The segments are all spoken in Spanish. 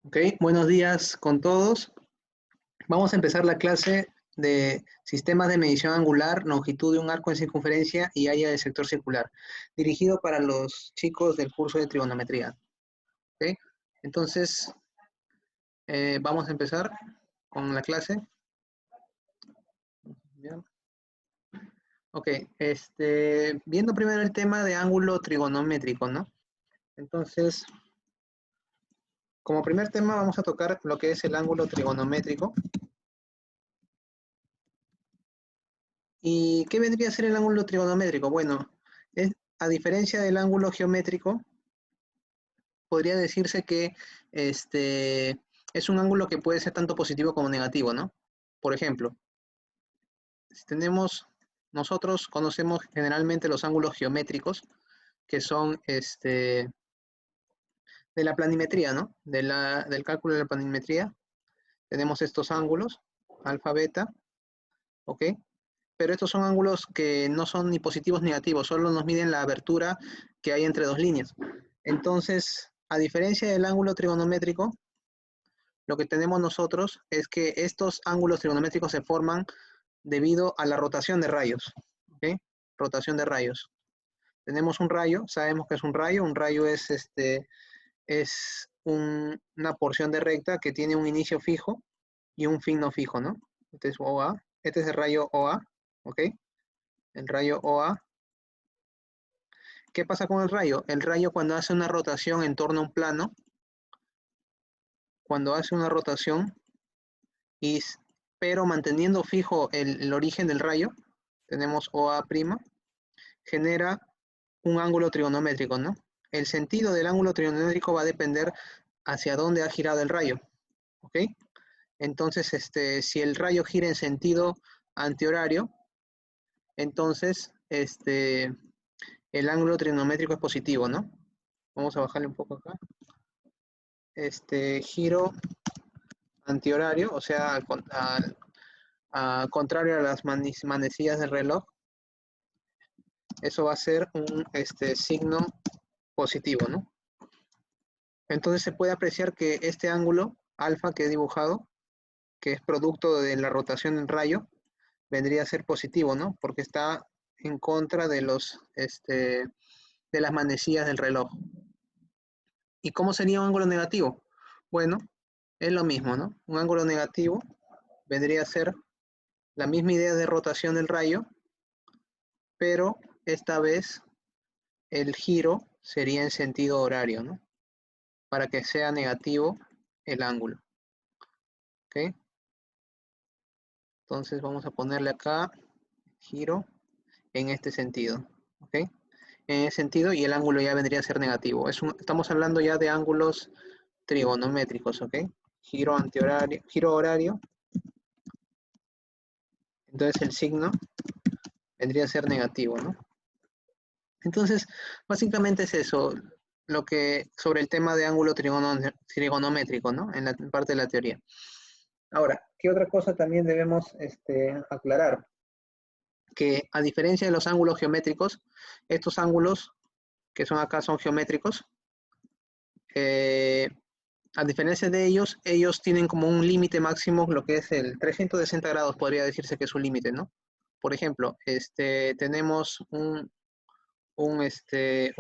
Ok, buenos días con todos. Vamos a empezar la clase de sistemas de medición angular, longitud de un arco en circunferencia y área del sector circular, dirigido para los chicos del curso de trigonometría. Ok, entonces vamos a empezar con la clase. Bien. Ok, viendo primero el tema de ángulo trigonométrico, ¿no? Entonces, como primer tema vamos a tocar lo que es el ángulo trigonométrico. ¿Y qué vendría a ser el ángulo trigonométrico? Bueno, a diferencia del ángulo geométrico, podría decirse que es un ángulo que puede ser tanto positivo como negativo, ¿no? Por ejemplo, si nosotros conocemos generalmente los ángulos geométricos, que son de la planimetría, ¿no? Del cálculo de la planimetría. Tenemos estos ángulos, alfa, beta, ¿ok? Pero estos son ángulos que no son ni positivos ni negativos, solo nos miden la abertura que hay entre dos líneas. Entonces, a diferencia del ángulo trigonométrico, lo que tenemos nosotros es que estos ángulos trigonométricos se forman debido a la rotación de rayos. ¿Ok? Rotación de rayos. Tenemos un rayo, sabemos que es un rayo es una porción de recta que tiene un inicio fijo y un fin no fijo, ¿no? Este es OA, este es el rayo OA, ¿ok? El rayo OA. ¿Qué pasa con el rayo? El rayo cuando hace una rotación en torno a un plano, cuando hace una rotación, pero manteniendo fijo el origen del rayo, tenemos OA', genera un ángulo trigonométrico, ¿no? El sentido del ángulo trigonométrico va a depender hacia dónde ha girado el rayo, ¿ok? Entonces, si el rayo gira en sentido antihorario, entonces, el ángulo trigonométrico es positivo, ¿no? Vamos a bajarle un poco acá. Giro antihorario, o sea, contrario a las manecillas del reloj, eso va a ser un signo positivo, ¿no? Entonces se puede apreciar que este ángulo alfa que he dibujado, que es producto de la rotación del rayo, vendría a ser positivo, ¿no? Porque está en contra de de las manecillas del reloj. ¿Y cómo sería un ángulo negativo? Bueno, es lo mismo, ¿no? Un ángulo negativo vendría a ser la misma idea de rotación del rayo, pero esta vez el giro sería en sentido horario, ¿no? Para que sea negativo el ángulo. ¿Ok? Entonces vamos a ponerle acá giro en este sentido. ¿Ok? En ese sentido y el ángulo ya vendría a ser negativo. Estamos hablando ya de ángulos trigonométricos. ¿Ok? Giro antihorario, giro horario. Entonces el signo vendría a ser negativo, ¿no? Entonces, básicamente es eso, sobre el tema de ángulo trigonométrico, ¿no? En la parte de la teoría. Ahora, ¿qué otra cosa también debemos aclarar? Que a diferencia de los ángulos geométricos, estos ángulos que son acá son geométricos, a diferencia de ellos tienen como un límite máximo, lo que es el 360 grados, podría decirse que es un límite, ¿no? Por ejemplo, tenemos un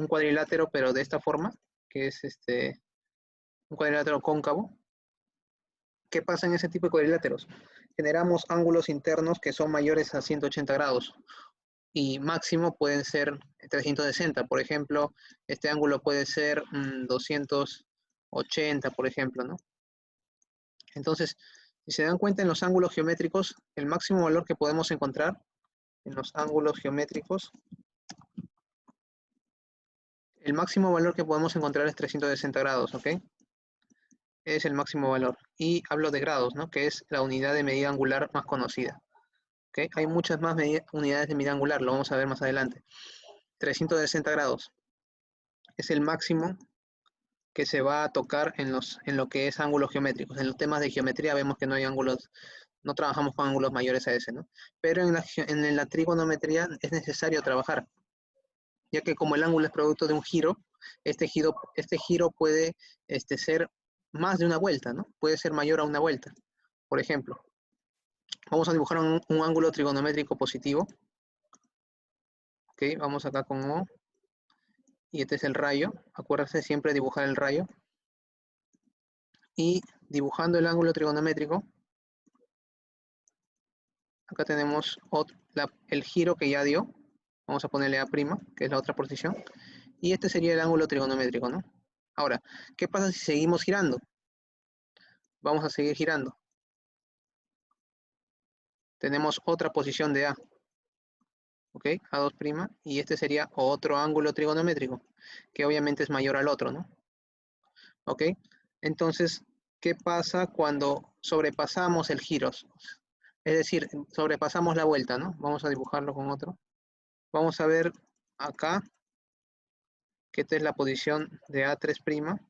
cuadrilátero, pero de esta forma, que es un cuadrilátero cóncavo. ¿Qué pasa en ese tipo de cuadriláteros? Generamos ángulos internos que son mayores a 180 grados y máximo pueden ser 360. Por ejemplo, este ángulo puede ser 280, por ejemplo, ¿no? Entonces, si se dan cuenta en los ángulos geométricos, el máximo valor que podemos encontrar en los ángulos geométricos, el máximo valor que podemos encontrar es 360 grados, ¿ok? Es el máximo valor. Y hablo de grados, ¿no? Que es la unidad de medida angular más conocida. ¿Okay? Hay muchas más unidades de medida angular, lo vamos a ver más adelante. 360 grados es el máximo que se va a tocar en lo que es ángulos geométricos. En los temas de geometría vemos que no hay ángulos, no trabajamos con ángulos mayores a ese, ¿no? Pero en la trigonometría es necesario trabajar, ya que como el ángulo es producto de un giro, este giro puede ser más de una vuelta, ¿no? Puede ser mayor a una vuelta. Por ejemplo, vamos a dibujar un ángulo trigonométrico positivo. Ok, vamos acá con O. Y este es el rayo. Acuérdense siempre dibujar el rayo. Y dibujando el ángulo trigonométrico, acá tenemos el giro que ya dio. Vamos a ponerle A', que es la otra posición. Y este sería el ángulo trigonométrico, ¿no? Ahora, ¿qué pasa si seguimos girando? Vamos a seguir girando. Tenemos otra posición de A. ¿Ok? A2', y este sería otro ángulo trigonométrico, que obviamente es mayor al otro, ¿no? ¿Ok? Entonces, ¿qué pasa cuando sobrepasamos el giro? Es decir, sobrepasamos la vuelta, ¿no? Vamos a dibujarlo con otro. Vamos a ver acá que esta es la posición de A3',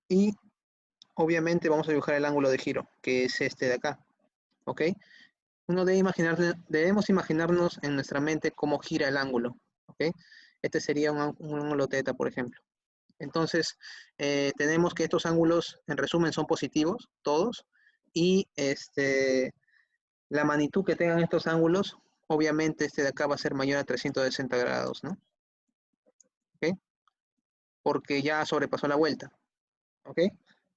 y obviamente vamos a dibujar el ángulo de giro, que es este de acá, ¿ok? Debemos imaginarnos en nuestra mente cómo gira el ángulo, ¿ok? Este sería un ángulo teta, por ejemplo. Entonces, tenemos que estos ángulos, en resumen, son positivos, todos, y la magnitud que tengan estos ángulos, obviamente este de acá va a ser mayor a 360 grados, ¿no? ¿Ok? Porque ya sobrepasó la vuelta, ¿ok?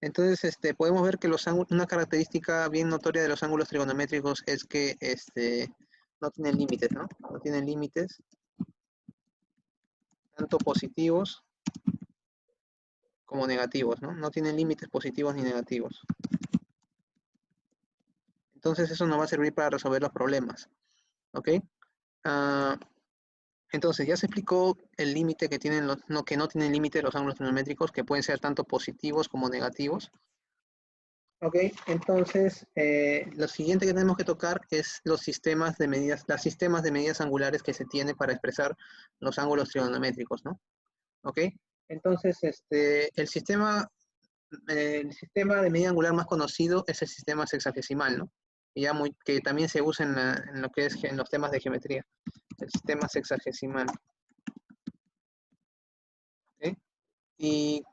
Entonces, podemos ver que una característica bien notoria de los ángulos trigonométricos es que no tienen límites, ¿no? No tienen límites, tanto positivos como negativos, ¿no? No tienen límites positivos ni negativos. Entonces, eso nos va a servir para resolver los problemas, ¿ok? Entonces, ya se explicó el límite que tienen que no tienen límite los ángulos trigonométricos, que pueden ser tanto positivos como negativos. Ok, entonces lo siguiente que tenemos que tocar es los sistemas de medidas angulares que se tiene para expresar los ángulos trigonométricos, ¿no? Ok, entonces el sistema de medida angular más conocido es el sistema sexagesimal, ¿no? Que también se usa en lo que es en los temas de geometría, el sistema sexagesimal. ¿Ok? ¿Y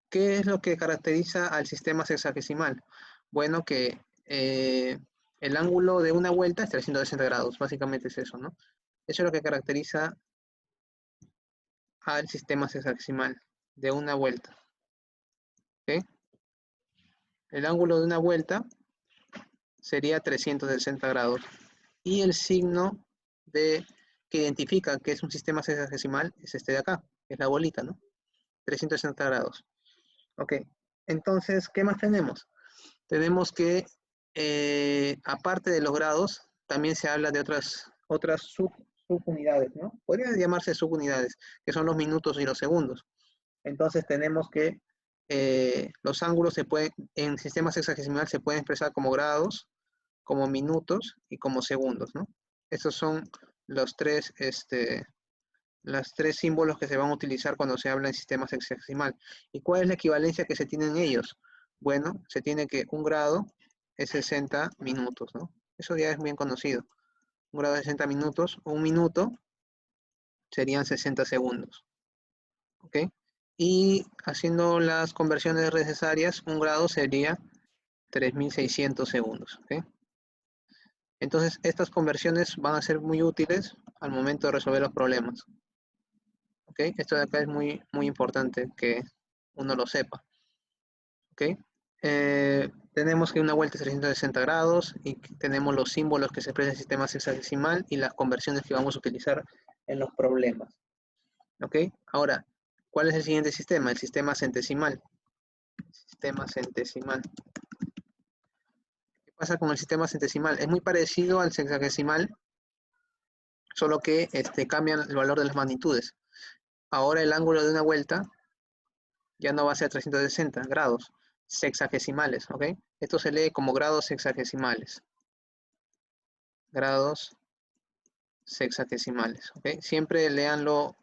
qué es lo que caracteriza al sistema sexagesimal? Bueno, que el ángulo de una vuelta es 360 grados, básicamente es eso, ¿no? Eso es lo que caracteriza al sistema sexagesimal de una vuelta. ¿Ok? El ángulo de una vuelta sería 360 grados. Y el signo que identifica que es un sistema sexagesimal es este de acá, es la bolita, ¿no? 360 grados. Ok, entonces, ¿qué más tenemos? Tenemos que, aparte de los grados, también se habla de otras subunidades, ¿no? Podrían llamarse subunidades, que son los minutos y los segundos. Entonces tenemos que los ángulos en sistemas sexagesimal se pueden expresar como grados, como minutos y como segundos, ¿no? Estos son los tres símbolos que se van a utilizar cuando se habla en sistema sexagesimal. ¿Y cuál es la equivalencia que se tiene en ellos? Bueno, se tiene que un grado es 60 minutos, ¿no? Eso ya es bien conocido. Un grado de 60 minutos, un minuto serían 60 segundos, ¿ok? Y haciendo las conversiones necesarias, un grado sería 3600 segundos, ¿ok? Entonces, estas conversiones van a ser muy útiles al momento de resolver los problemas. ¿Ok? Esto de acá es muy, muy importante que uno lo sepa. ¿Ok? Tenemos que una vuelta es 360 grados y tenemos los símbolos que se expresan en el sistema sexagesimal y las conversiones que vamos a utilizar en los problemas. ¿Ok? Ahora, ¿cuál es el siguiente sistema? El sistema centesimal. Sistema centesimal. ¿Qué pasa con el sistema centesimal? Es muy parecido al sexagesimal, solo que cambian el valor de las magnitudes. Ahora el ángulo de una vuelta ya no va a ser 360 grados sexagesimales, ¿ok? Esto se lee como grados sexagesimales. Grados sexagesimales, ¿ok? Siempre léanlo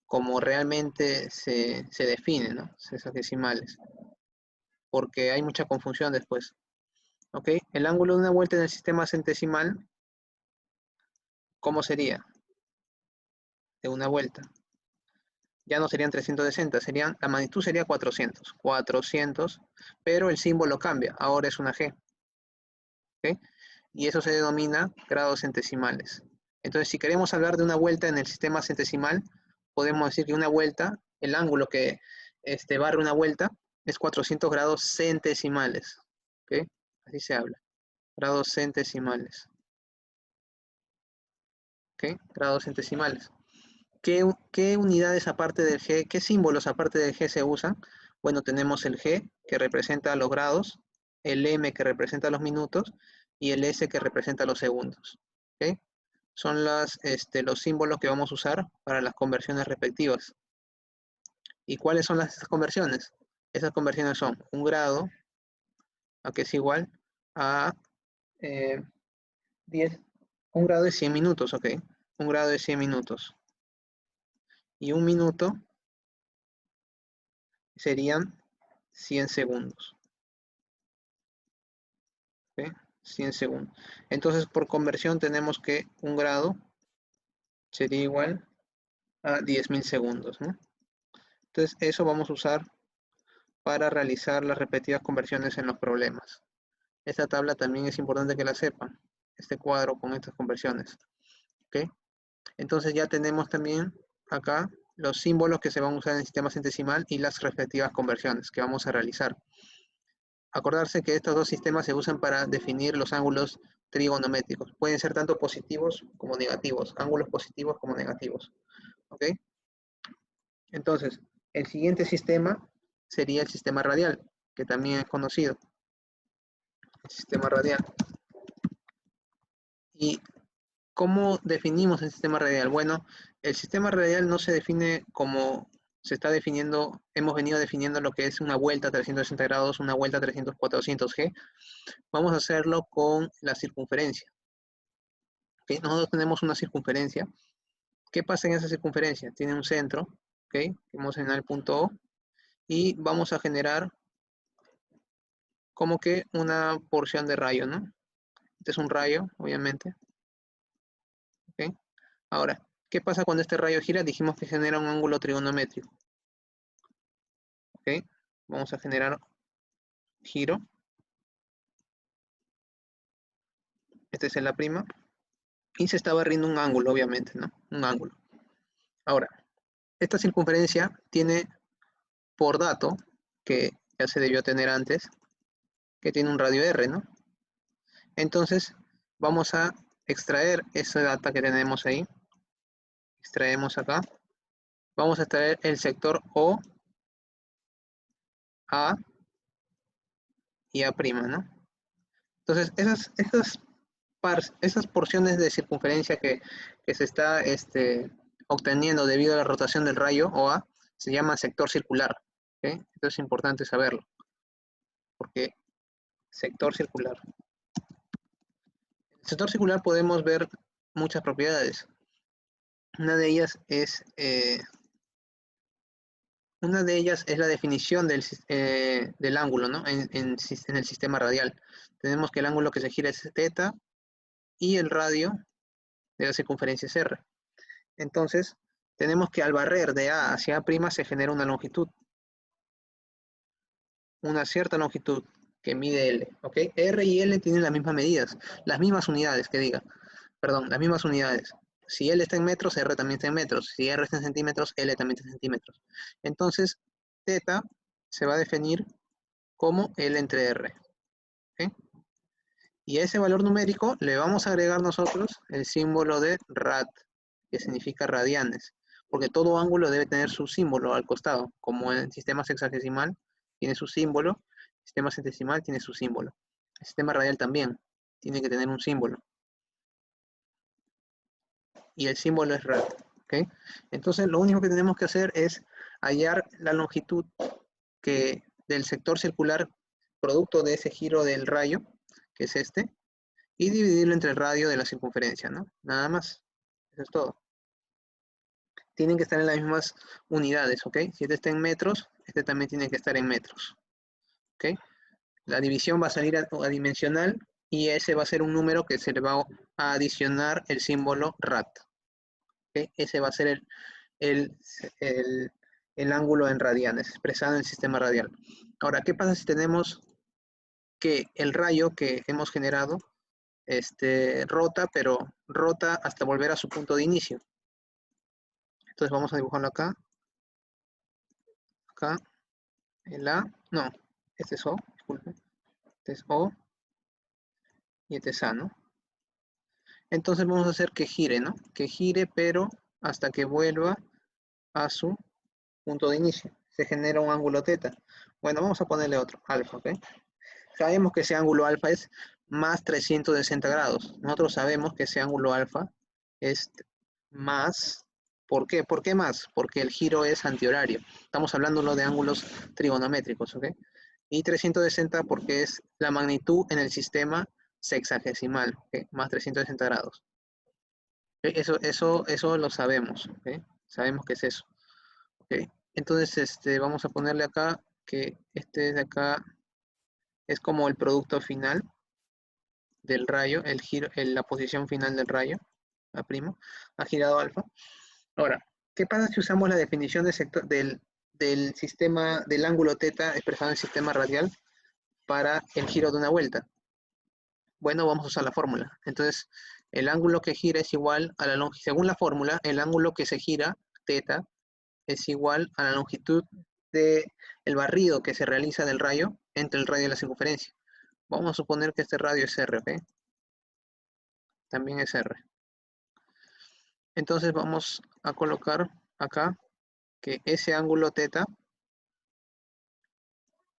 como realmente se define, ¿no? Sexagesimales, porque hay mucha confusión después, ¿ok? El ángulo de una vuelta en el sistema centesimal, ¿cómo sería? De una vuelta. ya no serían 360, la magnitud sería 400. 400, pero el símbolo cambia, ahora es una G. ¿Ok? Y eso se denomina grados centesimales. Entonces, si queremos hablar de una vuelta en el sistema centesimal, podemos decir que una vuelta, el ángulo que barre una vuelta, es 400 grados centesimales. ¿Ok? Así se habla. Grados centesimales. ¿Ok? Grados centesimales. ¿Qué unidades aparte del G, qué símbolos aparte del G se usan? Bueno, tenemos el G, que representa los grados, el M, que representa los minutos, y el S, que representa los segundos. ¿Ok? Son los símbolos que vamos a usar para las conversiones respectivas. ¿Y cuáles son las conversiones? Esas conversiones son un grado, que es igual a 10, un grado de 100 minutos, ¿ok? Un grado de 100 minutos. Y un minuto serían 100 segundos. ¿Ok? 100 segundos. Entonces, por conversión tenemos que un grado sería igual a 10.000 segundos, ¿no? Entonces, eso vamos a usar para realizar las repetidas conversiones en los problemas. Esta tabla también es importante que la sepan, este cuadro con estas conversiones. ¿Ok? Entonces ya tenemos también acá los símbolos que se van a usar en el sistema centesimal y las respectivas conversiones que vamos a realizar. Acordarse que estos dos sistemas se usan para definir los ángulos trigonométricos. Pueden ser tanto positivos como negativos, ángulos positivos como negativos. ¿Ok? Entonces, el siguiente sistema sería el sistema radial, que también es conocido. El sistema radial. ¿Y cómo definimos el sistema radial? Bueno, el sistema radial no se define como se está definiendo, hemos venido definiendo lo que es una vuelta a 360 grados, una vuelta a 300, 400 G. Vamos a hacerlo con la circunferencia. ¿Okay? Nosotros tenemos una circunferencia. ¿Qué pasa en esa circunferencia? Tiene un centro, ¿okay? Vamos a señalar el punto O, y vamos a generar como que una porción de rayo, ¿no? Este es un rayo, obviamente. ¿Okay? Ahora, ¿qué pasa cuando este rayo gira? Dijimos que genera un ángulo trigonométrico. ¿Ok? Vamos a generar giro. Este es el A'. Y se está barriendo un ángulo, obviamente, ¿no? Un ángulo. Ahora, esta circunferencia tiene por dato, que ya se debió tener antes, que tiene un radio R, ¿no? Entonces, vamos a extraer esa data que tenemos ahí. Extraemos acá. Vamos a extraer el sector O, A y A', ¿no? Entonces, esas porciones de circunferencia que se está obteniendo debido a la rotación del rayo OA se llama sector circular. ¿Okay? Esto es importante saberlo, porque sector circular. En el sector circular podemos ver muchas propiedades. Una de ellas es la definición del ángulo, ¿no? en el sistema radial. Tenemos que el ángulo que se gira es θ y el radio de la circunferencia es R. Entonces, tenemos que al barrer de A hacia A' se genera una longitud. Una cierta longitud que mide L. ¿Ok? R y L tienen las mismas medidas, las mismas unidades, que diga. Perdón, las mismas unidades. Si L está en metros, R también está en metros. Si R está en centímetros, L también está en centímetros. Entonces, θ se va a definir como L entre R. ¿Ok? Y a ese valor numérico le vamos a agregar nosotros el símbolo de rad, que significa radianes, porque todo ángulo debe tener su símbolo al costado, como en el sistema sexagesimal tiene su símbolo, el sistema centesimal tiene su símbolo. El sistema radial también tiene que tener un símbolo. Y el símbolo es rad. ¿Okay? Entonces lo único que tenemos que hacer es hallar la longitud del sector circular producto de ese giro del rayo, que es este, y dividirlo entre el radio de la circunferencia, ¿no? Nada más. Eso es todo. Tienen que estar en las mismas unidades, ¿ok? Si este está en metros, este también tiene que estar en metros, ¿ok? La división va a salir adimensional y ese va a ser un número que se le va a adicionar el símbolo rad. ¿Okay? Ese va a ser el ángulo en radianes, expresado en el sistema radial. Ahora, ¿qué pasa si tenemos que el rayo que hemos generado rota, pero rota hasta volver a su punto de inicio? Entonces vamos a dibujarlo acá, acá, el A, no, este es O, disculpe, este es O, y este es A, ¿no? Entonces vamos a hacer que gire, ¿no? Que gire, pero hasta que vuelva a su punto de inicio. Se genera un ángulo teta. Bueno, vamos a ponerle otro, alfa, ¿ok? Sabemos que ese ángulo alfa es más 360 grados. Nosotros sabemos que ese ángulo alfa es más... ¿Por qué? ¿Por qué más? Porque el giro es antihorario. Estamos hablando de ángulos trigonométricos, ¿ok? Y 360 porque es la magnitud en el sistema sexagesimal, ¿ok? Más 360 grados. Eso lo sabemos, ¿ok? Sabemos que es eso, ¿ok? Entonces, vamos a ponerle acá que este de acá es como el producto final del rayo, el giro, la posición final del rayo, A', ha girado alfa. Ahora, ¿qué pasa si usamos la definición de sector, del sistema, del ángulo teta expresado en el sistema radial para el giro de una vuelta? Bueno, vamos a usar la fórmula. Entonces, el ángulo que gira es igual a la longitud, según la fórmula, el ángulo que se gira, teta, es igual a la longitud del barrido que se realiza del rayo entre el radio y la circunferencia. Vamos a suponer que este radio es R, ¿ok? También es R. Entonces vamos a colocar acá que ese ángulo teta,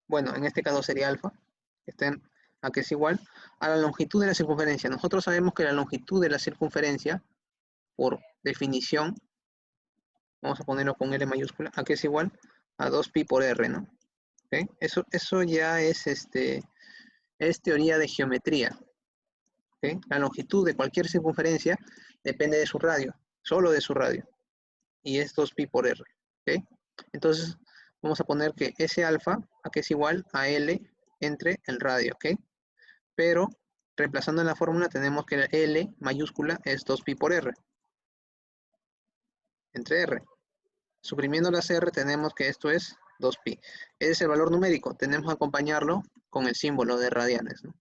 bueno, en este caso sería alfa, a que es igual a la longitud de la circunferencia. Nosotros sabemos que la longitud de la circunferencia, por definición, vamos a ponerlo con L mayúscula, a que es igual a 2pi por R, ¿no? ¿Okay? Eso ya es teoría de geometría. ¿Okay? La longitud de cualquier circunferencia depende de su radio, solo de su radio. Y es 2pi por R. ¿Okay? Entonces, vamos a poner que ese alfa, a que es igual a L entre el radio. ¿Ok? Pero, reemplazando en la fórmula, tenemos que L mayúscula es 2pi por R. Entre R. Suprimiendo las R, tenemos que esto es 2pi. Ese es el valor numérico. Tenemos que acompañarlo con el símbolo de radianes, ¿no?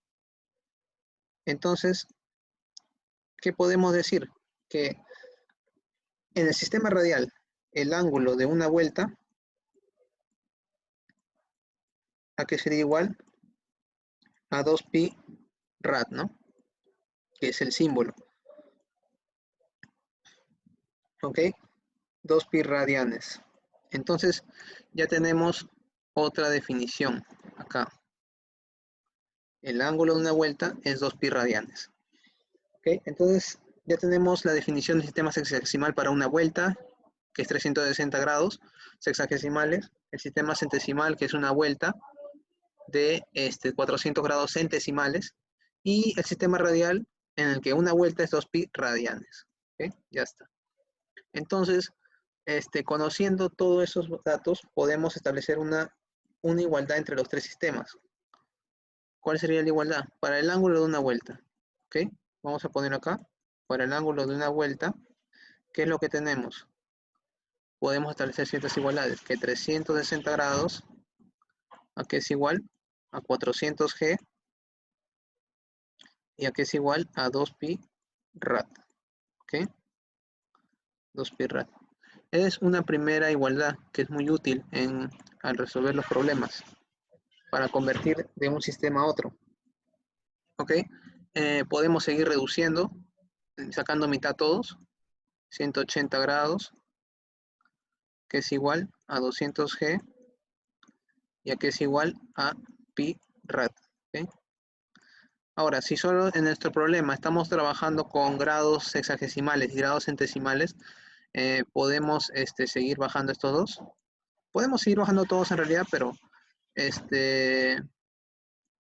Entonces, ¿qué podemos decir? Que en el sistema radial, el ángulo de una vuelta, ¿a qué sería igual? A 2pi rad, ¿no? Que es el símbolo. ¿Ok? 2pi radianes. Entonces, ya tenemos otra definición acá. El ángulo de una vuelta es 2pi radianes. ¿Ok? Entonces, ya tenemos la definición del sistema sexagesimal para una vuelta, que es 360 grados sexagesimales. El sistema centesimal, que es una vuelta de 400 grados centesimales. Y el sistema radial, en el que una vuelta es 2pi radianes. ¿Ok? Ya está. Entonces, conociendo todos esos datos, podemos establecer una igualdad entre los tres sistemas. ¿Cuál sería la igualdad? Para el ángulo de una vuelta. ¿Ok? Vamos a poner acá. Para el ángulo de una vuelta, ¿qué es lo que tenemos? Podemos establecer ciertas igualdades. Que 360 grados, ¿a qué es igual? A 400G. Y a qué es igual a 2pi rad. ¿Ok? 2pi rad. Es una primera igualdad que es muy útil al resolver los problemas, para convertir de un sistema a otro. ¿Ok? Podemos seguir reduciendo, sacando mitad todos, 180 grados, que es igual a 200G, y a que es igual a pi rad. ¿Okay? Ahora, si solo en nuestro problema estamos trabajando con grados sexagesimales y grados centesimales, podemos seguir bajando estos dos. Podemos seguir bajando todos en realidad, pero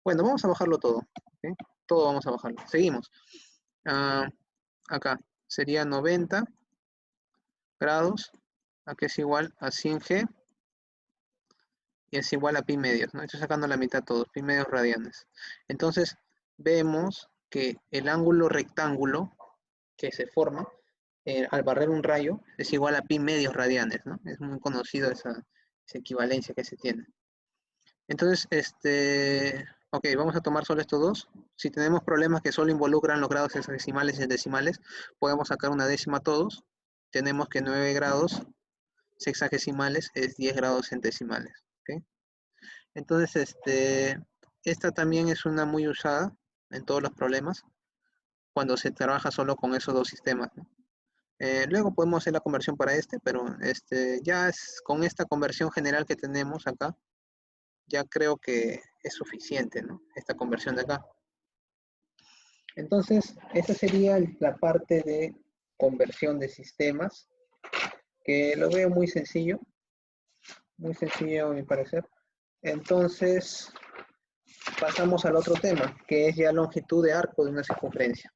bueno, vamos a bajarlo todo. ¿Okay? Todo vamos a bajarlo. Seguimos. Acá sería 90 grados, aquí es igual a 100G, y es igual a pi medios, ¿no? Estoy sacando la mitad todos, pi medios radianes. Entonces, vemos que el ángulo rectángulo que se forma al barrer un rayo es igual a pi medios radianes, ¿no? Es muy conocido esa equivalencia que se tiene. Entonces, ok, vamos a tomar solo estos dos. Si tenemos problemas que solo involucran los grados hexadecimales y decimales, podemos sacar una décima todos. Tenemos que 9 grados sexagesimales es 10 grados centesimales. ¿Okay? Entonces, esta también es una muy usada en todos los problemas cuando se trabaja solo con esos dos sistemas, ¿no? Luego podemos hacer la conversión para pero ya es con esta conversión general que tenemos acá, ya creo que es suficiente, ¿no? Esta conversión de acá. Entonces, esa sería la parte de conversión de sistemas, que lo veo muy sencillo a mi parecer. Entonces, pasamos al otro tema, que es ya longitud de arco de una circunferencia.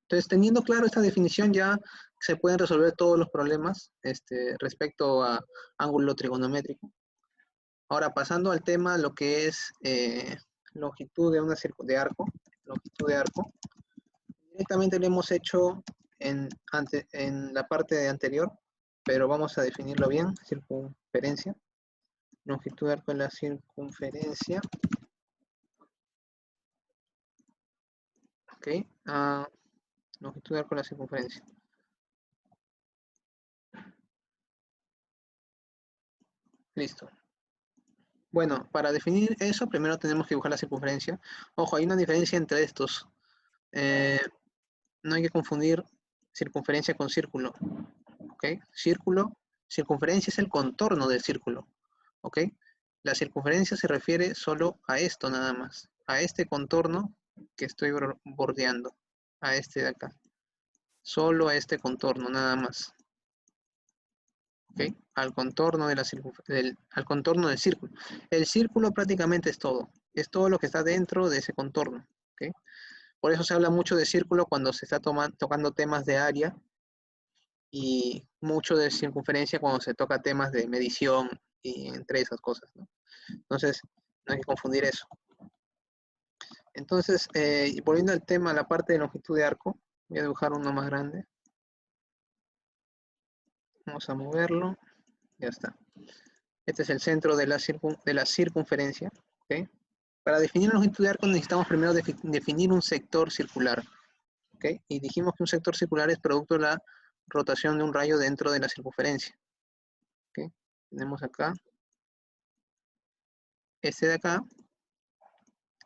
Entonces, teniendo claro esta definición, ya se pueden resolver todos los problemas respecto a ángulo trigonométrico. Ahora, pasando al tema, lo que es longitud de arco, longitud de arco, directamente lo hemos hecho en la parte anterior, pero vamos a definirlo bien, circunferencia, longitud de arco de la circunferencia. Ok, longitud de arco de la circunferencia. Listo. Bueno, para definir eso, primero tenemos que dibujar la circunferencia. Ojo, hay una diferencia entre estos. No hay que confundir circunferencia con círculo. ¿Ok? Circunferencia es el contorno del círculo. ¿Ok? La circunferencia se refiere solo a esto nada más. A este contorno que estoy bordeando. A este de acá. Solo a este contorno nada más. ¿Okay? Al contorno al contorno del círculo. El círculo prácticamente es todo lo que está dentro de ese contorno. ¿Okay? Por eso se habla mucho de círculo cuando se está tocando temas de área y mucho de circunferencia cuando se toca temas de medición y entre esas cosas, ¿no? Entonces, no hay que confundir eso. Entonces, volviendo al tema, la parte de longitud de arco, voy a dibujar uno más grande. Vamos a moverlo. Ya está. Este es el centro de la circunferencia. ¿Okay? Para definir la longitud de arco necesitamos primero definir un sector circular. ¿Okay? Y dijimos que un sector circular es producto de la rotación de un rayo dentro de la circunferencia. ¿Okay? Tenemos acá este de acá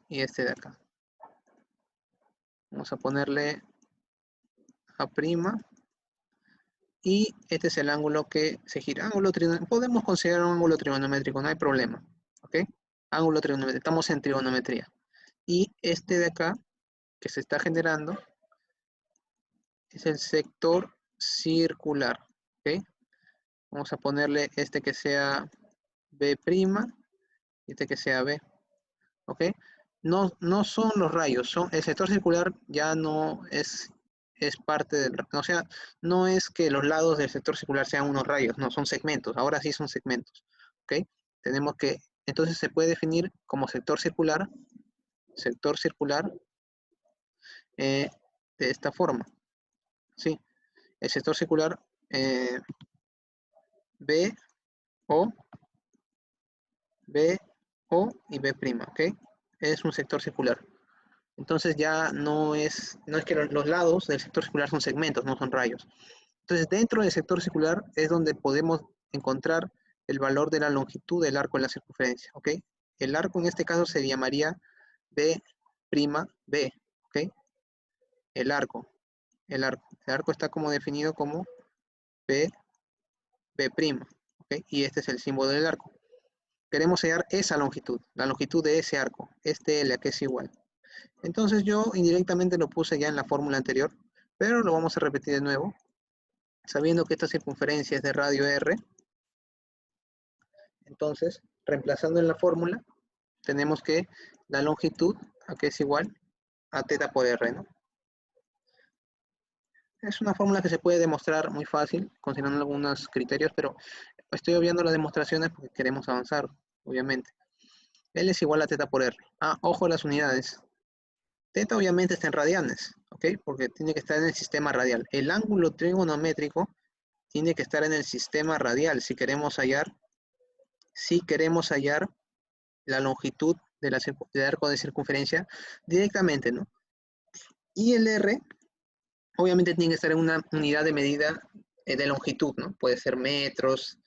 y este de acá. Vamos a ponerle A'. Y este es el ángulo que se gira. Podemos considerar un ángulo trigonométrico, no hay problema. ¿Ok? Ángulo trigonométrico. Estamos en trigonometría. Y este de acá, que se está generando, es el sector circular. ¿Ok? Vamos a ponerle este que sea B' y este que sea B. ¿Ok? No son los rayos, el sector circular ya no es parte del, o sea, no es que los lados del sector circular sean unos rayos, no, son segmentos, ahora sí son segmentos, ¿ok? Tenemos que, entonces se puede definir como sector circular, de esta forma, ¿sí? El sector circular B, O y B', ¿ok? Es un sector circular. Entonces ya no es que los lados del sector circular son segmentos, no son rayos. Entonces dentro del sector circular es donde podemos encontrar el valor de la longitud del arco en la circunferencia, ¿ok? El arco en este caso se llamaría B', ¿ok? El arco está como definido como B', ¿ok? Y este es el símbolo del arco. Queremos hallar esa longitud, la longitud de ese arco, L, que es igual. Entonces yo indirectamente lo puse ya en la fórmula anterior, pero lo vamos a repetir de nuevo, sabiendo que esta circunferencia es de radio R. Entonces, reemplazando en la fórmula, tenemos que la longitud, a que es igual a θ por R, ¿no? Es una fórmula que se puede demostrar muy fácil, considerando algunos criterios, pero estoy obviando las demostraciones porque queremos avanzar, obviamente. L es igual a θ por R. Ojo a las unidades. Teta obviamente está en radianes, ¿ok? Porque tiene que estar en el sistema radial. El ángulo trigonométrico tiene que estar en el sistema radial si queremos hallar la longitud del arco de circunferencia directamente, ¿no? Y el R obviamente tiene que estar en una unidad de medida de longitud, ¿no? Puede ser metros,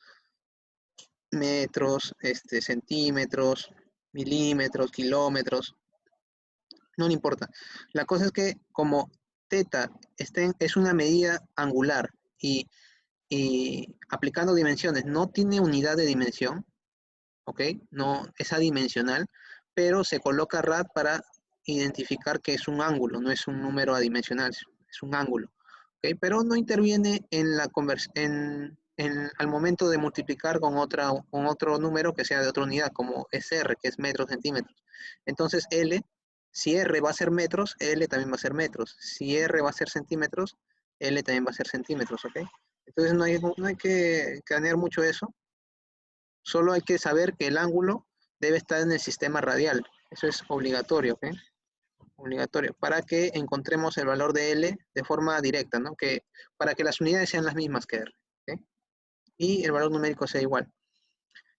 centímetros, milímetros, kilómetros, no le importa. La cosa es que como teta es una medida angular y aplicando dimensiones no tiene unidad de dimensión, ¿ok? No es adimensional, pero se coloca rad para identificar que es un ángulo, no es un número adimensional, es un ángulo, ¿ok? Pero no interviene en la al momento de multiplicar con otro número que sea de otra unidad, como es R, que es metros, centímetros. Entonces L, si R va a ser metros, L también va a ser metros. Si R va a ser centímetros, L también va a ser centímetros, ¿ok? Entonces no hay que planear mucho eso. Solo hay que saber que el ángulo debe estar en el sistema radial. Eso es obligatorio, ¿ok? Obligatorio, para que encontremos el valor de L de forma directa, ¿no? Para que las unidades sean las mismas que R, ¿ok? Y el valor numérico sea igual.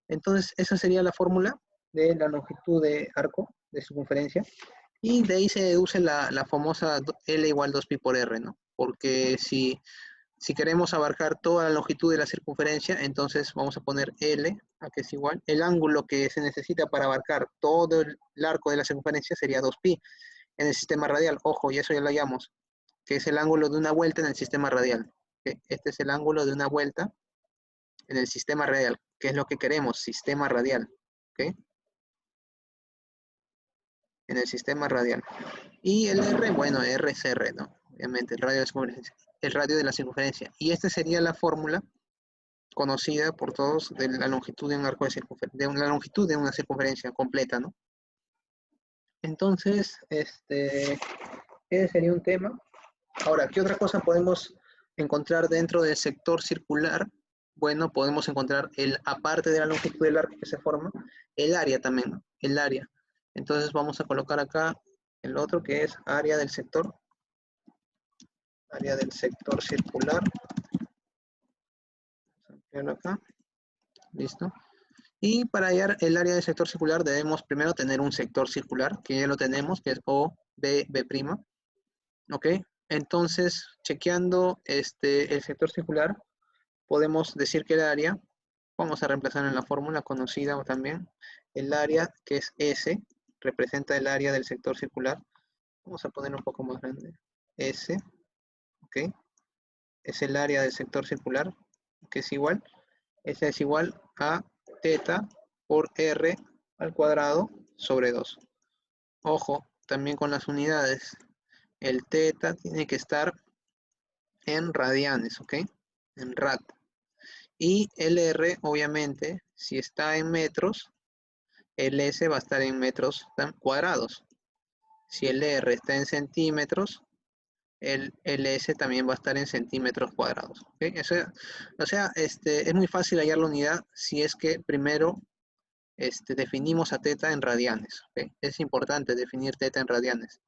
Entonces, esa sería la fórmula de la longitud de arco de circunferencia. Y de ahí se deduce la famosa L igual 2pi por R, ¿no? Porque si queremos abarcar toda la longitud de la circunferencia, entonces vamos a poner L, a que es igual. El ángulo que se necesita para abarcar todo el arco de la circunferencia sería 2pi en el sistema radial. Ojo, y eso ya lo hallamos, que es el ángulo de una vuelta en el sistema radial. Este es el ángulo de una vuelta en el sistema radial, que es lo que queremos, sistema radial. ¿Ok? En el sistema radial. Y el R, bueno, R es R, ¿no? Obviamente, el radio de la circunferencia. Y esta sería la fórmula conocida por todos de la longitud de un arco de circunferencia, de la longitud de una circunferencia completa, ¿no? Entonces, ese sería un tema. Ahora, ¿qué otra cosa podemos encontrar dentro del sector circular? Bueno, podemos encontrar, aparte de la longitud del arco que se forma, el área también, ¿no? El área. Entonces vamos a colocar acá el otro que es área del sector circular. Vamos a ampliarlo acá. Listo. Y para hallar el área del sector circular debemos primero tener un sector circular, que ya lo tenemos, que es O, B, B'. ¿Ok? Entonces, chequeando el sector circular, podemos decir que el área, vamos a reemplazar en la fórmula conocida también, el área que es S, representa el área del sector circular. Vamos a poner un poco más grande. S, ¿ok? Es el área del sector circular, que es igual. S es igual a teta por R al cuadrado sobre 2. Ojo, también con las unidades. El teta tiene que estar en radianes, ¿ok? En rad. Y LR, obviamente, si está en metros, LS va a estar en metros cuadrados. Si LR está en centímetros, el LS también va a estar en centímetros cuadrados. ¿Okay? O sea, es muy fácil hallar la unidad si es que primero definimos a teta en radianes. ¿Okay? Es importante definir teta en radianes.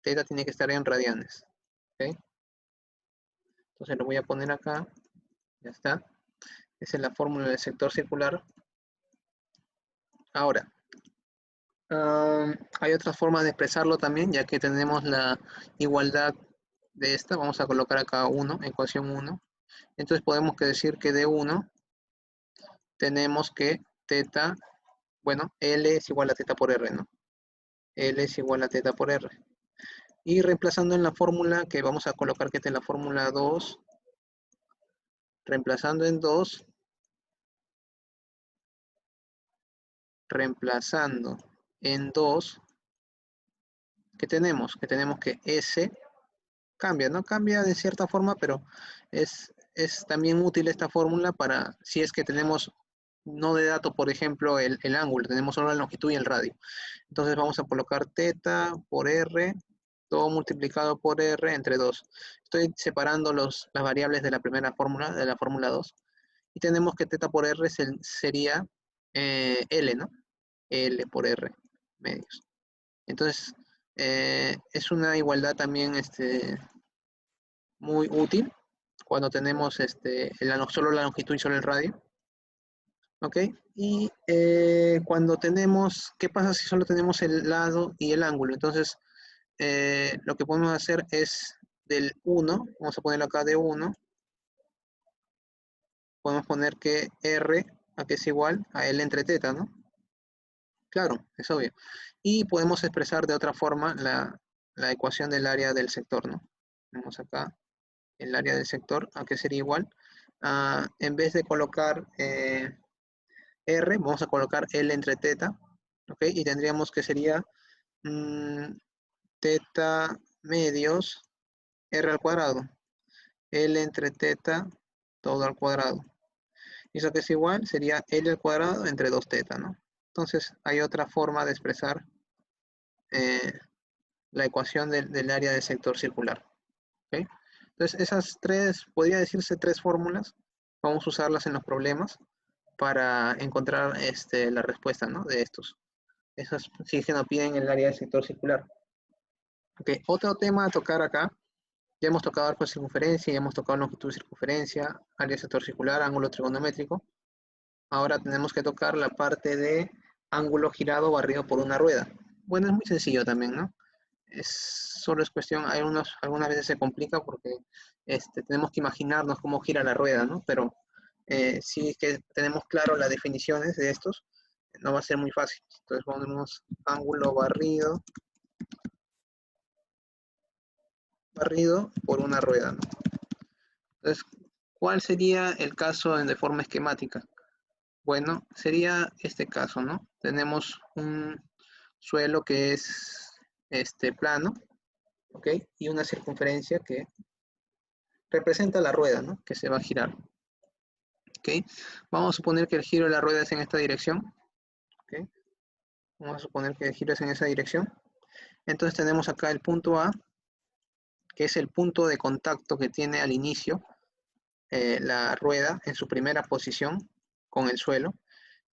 Teta tiene que estar en radianes. ¿Okay? Entonces lo voy a poner acá. Ya está. Esa es la fórmula del sector circular. Ahora, hay otras formas de expresarlo también, ya que tenemos la igualdad de esta. Vamos a colocar acá 1, ecuación 1. Entonces podemos decir que de 1 tenemos que teta, bueno, L es igual a teta por R, ¿no? L es igual a teta por R. Y reemplazando en la fórmula, que vamos a colocar que esta es la fórmula 2, reemplazando en 2, ¿qué tenemos? Que tenemos que S cambia, ¿no? Cambia de cierta forma, pero es también útil esta fórmula para si es que tenemos no de dato, por ejemplo, el ángulo, tenemos solo la longitud y el radio. Entonces vamos a colocar teta por R, todo multiplicado por R entre 2. Estoy separando las variables de la primera fórmula, de la fórmula 2, y tenemos que teta por R sería L, ¿no? L por R, medios. Entonces, Es una igualdad también muy útil cuando tenemos solo la longitud y solo el radio. ¿Ok? Y cuando tenemos, ¿qué pasa si solo tenemos el lado y el ángulo? Entonces, lo que podemos hacer es del 1, vamos a ponerlo acá de 1, podemos poner que R aquí es igual a L entre teta, ¿no? Claro, es obvio. Y podemos expresar de otra forma la ecuación del área del sector, ¿no? Tenemos acá el área del sector, ¿a qué sería igual? En vez de colocar R, vamos a colocar L entre teta, ¿ok? Y tendríamos que sería teta medios R al cuadrado, L entre teta todo al cuadrado. ¿Y eso que es igual? Sería L al cuadrado entre 2 teta, ¿no? Entonces hay otra forma de expresar la ecuación del área del sector circular. ¿Okay? Entonces esas tres, podría decirse tres fórmulas, vamos a usarlas en los problemas para encontrar la respuesta, ¿no? De estos. Esas sí que nos piden el área del sector circular. Okay. Otro tema a tocar acá, ya hemos tocado arco de circunferencia, ya hemos tocado longitud de circunferencia, área del sector circular, ángulo trigonométrico. Ahora tenemos que tocar la parte de ángulo girado barrido por una rueda. Bueno, es muy sencillo también, ¿no? Solo es cuestión, algunas veces se complica porque tenemos que imaginarnos cómo gira la rueda, ¿no? Pero si que tenemos claro las definiciones de estos, no va a ser muy fácil. Entonces ponemos ángulo barrido por una rueda, ¿no? Entonces, ¿cuál sería el caso de forma esquemática? Bueno, sería este caso, ¿no? Tenemos un suelo que es plano, ¿ok? Y una circunferencia que representa la rueda, ¿no? Que se va a girar, ¿ok? Vamos a suponer que el giro de la rueda es en esta dirección, ¿ok? Vamos a suponer que el giro es en esa dirección. Entonces tenemos acá el punto A, que es el punto de contacto que tiene al inicio la rueda en su primera posición con el suelo.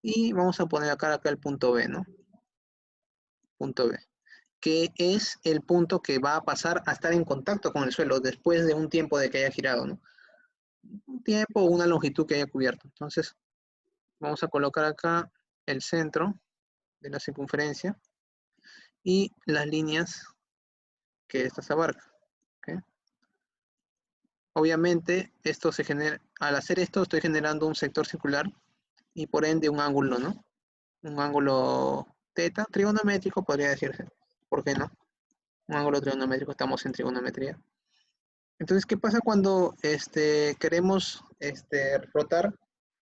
Y vamos a poner acá el punto B, ¿no? Punto B, que es el punto que va a pasar a estar en contacto con el suelo después de un tiempo de que haya girado, ¿no? Un tiempo o una longitud que haya cubierto. Entonces, vamos a colocar acá el centro de la circunferencia y las líneas que estas abarcan. ¿Okay? Obviamente, esto se genera, al hacer esto estoy generando un sector circular y por ende un ángulo, ¿no? Un ángulo teta, trigonométrico podría decirse. ¿Por qué no? Un ángulo trigonométrico, estamos en trigonometría. Entonces, ¿qué pasa cuando queremos rotar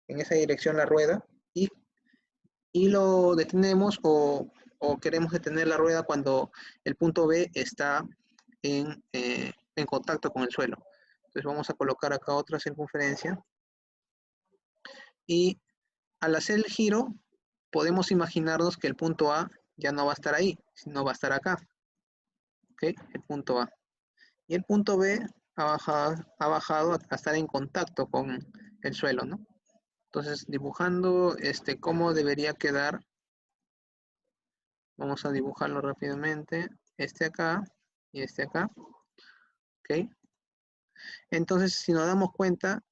en esa dirección la rueda y lo detenemos o queremos detener la rueda cuando el punto B está en contacto con el suelo? Entonces vamos a colocar acá otra circunferencia y al hacer el giro podemos imaginarnos que el punto A ya no va a estar ahí, sino va a estar acá. ¿Ok? El punto A. Y el punto B ha bajado a estar en contacto con el suelo, ¿no? Entonces, dibujando cómo debería quedar, vamos a dibujarlo rápidamente, acá y acá, ¿ok? Entonces, si nos damos cuenta,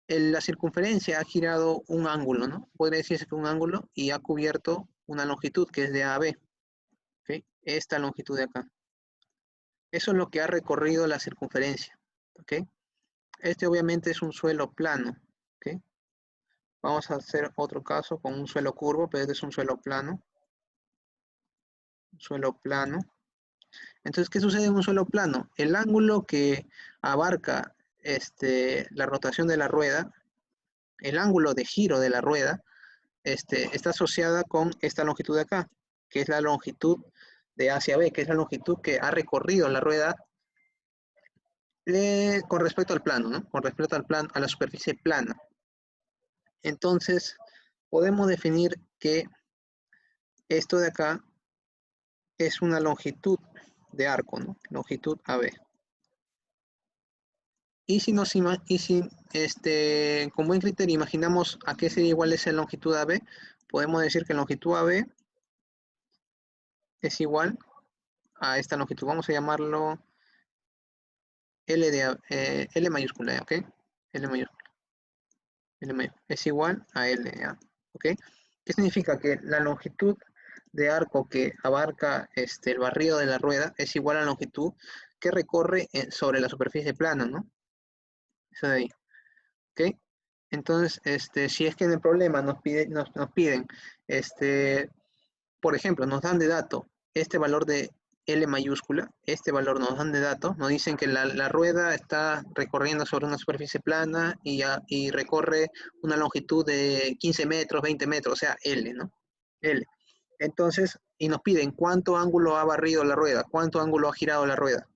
la circunferencia ha girado un ángulo, ¿no? Podría decirse que un ángulo y ha cubierto una longitud que es de A a B, ¿ok? Esta longitud de acá. Eso es lo que ha recorrido la circunferencia, ¿ok? Obviamente es un suelo plano, ¿ok? Vamos a hacer otro caso con un suelo curvo, pero este es un suelo plano. Un suelo plano. Entonces, ¿qué sucede en un suelo plano? El ángulo que abarca la rotación de la rueda, el ángulo de giro de la rueda, está asociada con esta longitud de acá, que es la longitud de A hacia B, que es la longitud que ha recorrido la rueda con respecto al plano, ¿no? Con respecto al plano, a la superficie plana. Entonces, podemos definir que esto de acá es una longitud de arco, ¿no? Longitud AB. Y si con buen criterio imaginamos a qué sería igual esa longitud AB, podemos decir que longitud AB es igual a esta longitud. Vamos a llamarlo L mayúscula, ¿ok? L mayúscula. Es igual a L, ¿ya? ¿Ok? ¿Qué significa? Que la longitud de arco que abarca el barrido de la rueda es igual a la longitud que recorre sobre la superficie plana, ¿no? Eso de ahí, ¿ok? Entonces, si es que en el problema nos piden, por ejemplo, nos dan de dato este valor de L mayúscula, este valor nos dan de dato, nos dicen que la rueda está recorriendo sobre una superficie plana y recorre una longitud de 15 metros, 20 metros, o sea, L, ¿no? L. Entonces, y nos piden cuánto ángulo ha barrido la rueda, cuánto ángulo ha girado la rueda.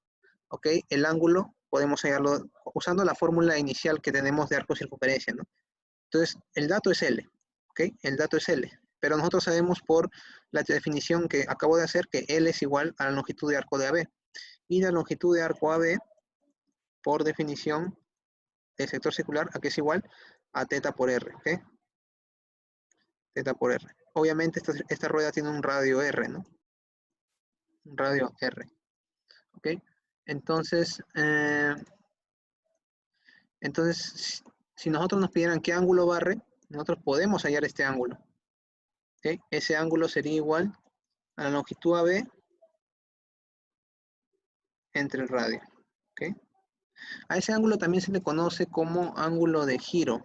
¿Ok? El ángulo podemos hallarlo usando la fórmula inicial que tenemos de arco circunferencia, ¿no? Entonces, el dato es L, ¿ok? El dato es L, pero nosotros sabemos por la definición que acabo de hacer que L es igual a la longitud de arco de AB. Y la longitud de arco AB, por definición del sector circular, ¿a qué es igual? A teta por R, ¿ok? Teta por R. Obviamente esta rueda tiene un radio R, ¿no? Un radio R, ¿ok? Entonces, si nosotros nos pidieran qué ángulo barre, nosotros podemos hallar este ángulo. ¿Okay? Ese ángulo sería igual a la longitud AB entre el radio. ¿Okay? A ese ángulo también se le conoce como ángulo de giro.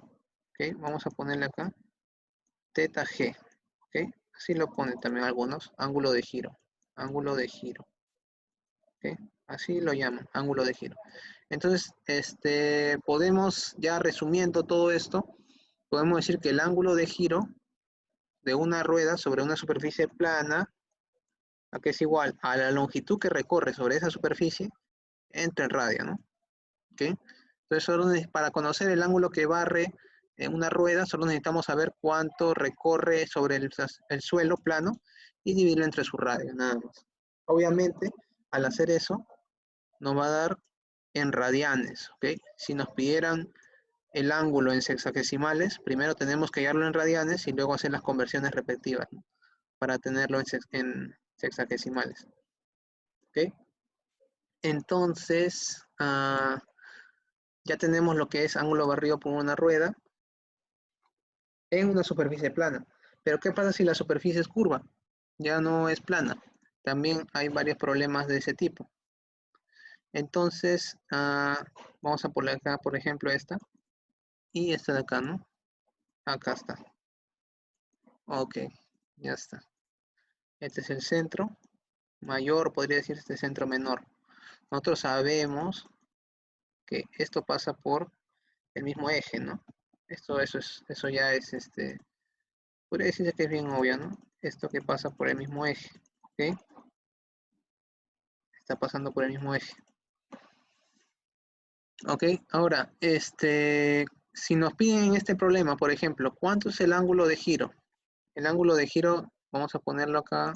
¿Okay? Vamos a ponerle acá teta G. ¿Okay? Así lo ponen también algunos, ángulo de giro. Ángulo de giro. ¿Okay? Así lo llaman, ángulo de giro. Entonces, podemos, ya resumiendo todo esto, podemos decir que el ángulo de giro de una rueda sobre una superficie plana, a que es igual a la longitud que recorre sobre esa superficie entre el radio, ¿no? ¿Okay? Entonces, para conocer el ángulo que barre en una rueda, solo necesitamos saber cuánto recorre sobre el suelo plano y dividirlo entre su radio, nada más. Obviamente, al hacer eso, nos va a dar en radianes, ¿ok? Si nos pidieran el ángulo en sexagesimales, primero tenemos que hallarlo en radianes y luego hacer las conversiones respectivas, ¿no? Para tenerlo en sexagesimales. ¿Ok? Entonces, ya tenemos lo que es ángulo barrido por una rueda en una superficie plana. Pero ¿qué pasa si la superficie es curva? Ya no es plana. También hay varios problemas de ese tipo. Entonces, vamos a poner acá, por ejemplo, esta. Y esta de acá, ¿no? Acá está. Ok, ya está. Este es el centro mayor, podría decir este centro menor. Nosotros sabemos que esto pasa por el mismo eje, ¿no? Eso ya es, podría decirse que es bien obvio, ¿no? Esto que pasa por el mismo eje, ¿ok? Está pasando por el mismo eje. Ok, ahora, si nos piden en este problema, por ejemplo, ¿cuánto es el ángulo de giro? El ángulo de giro, vamos a ponerlo acá.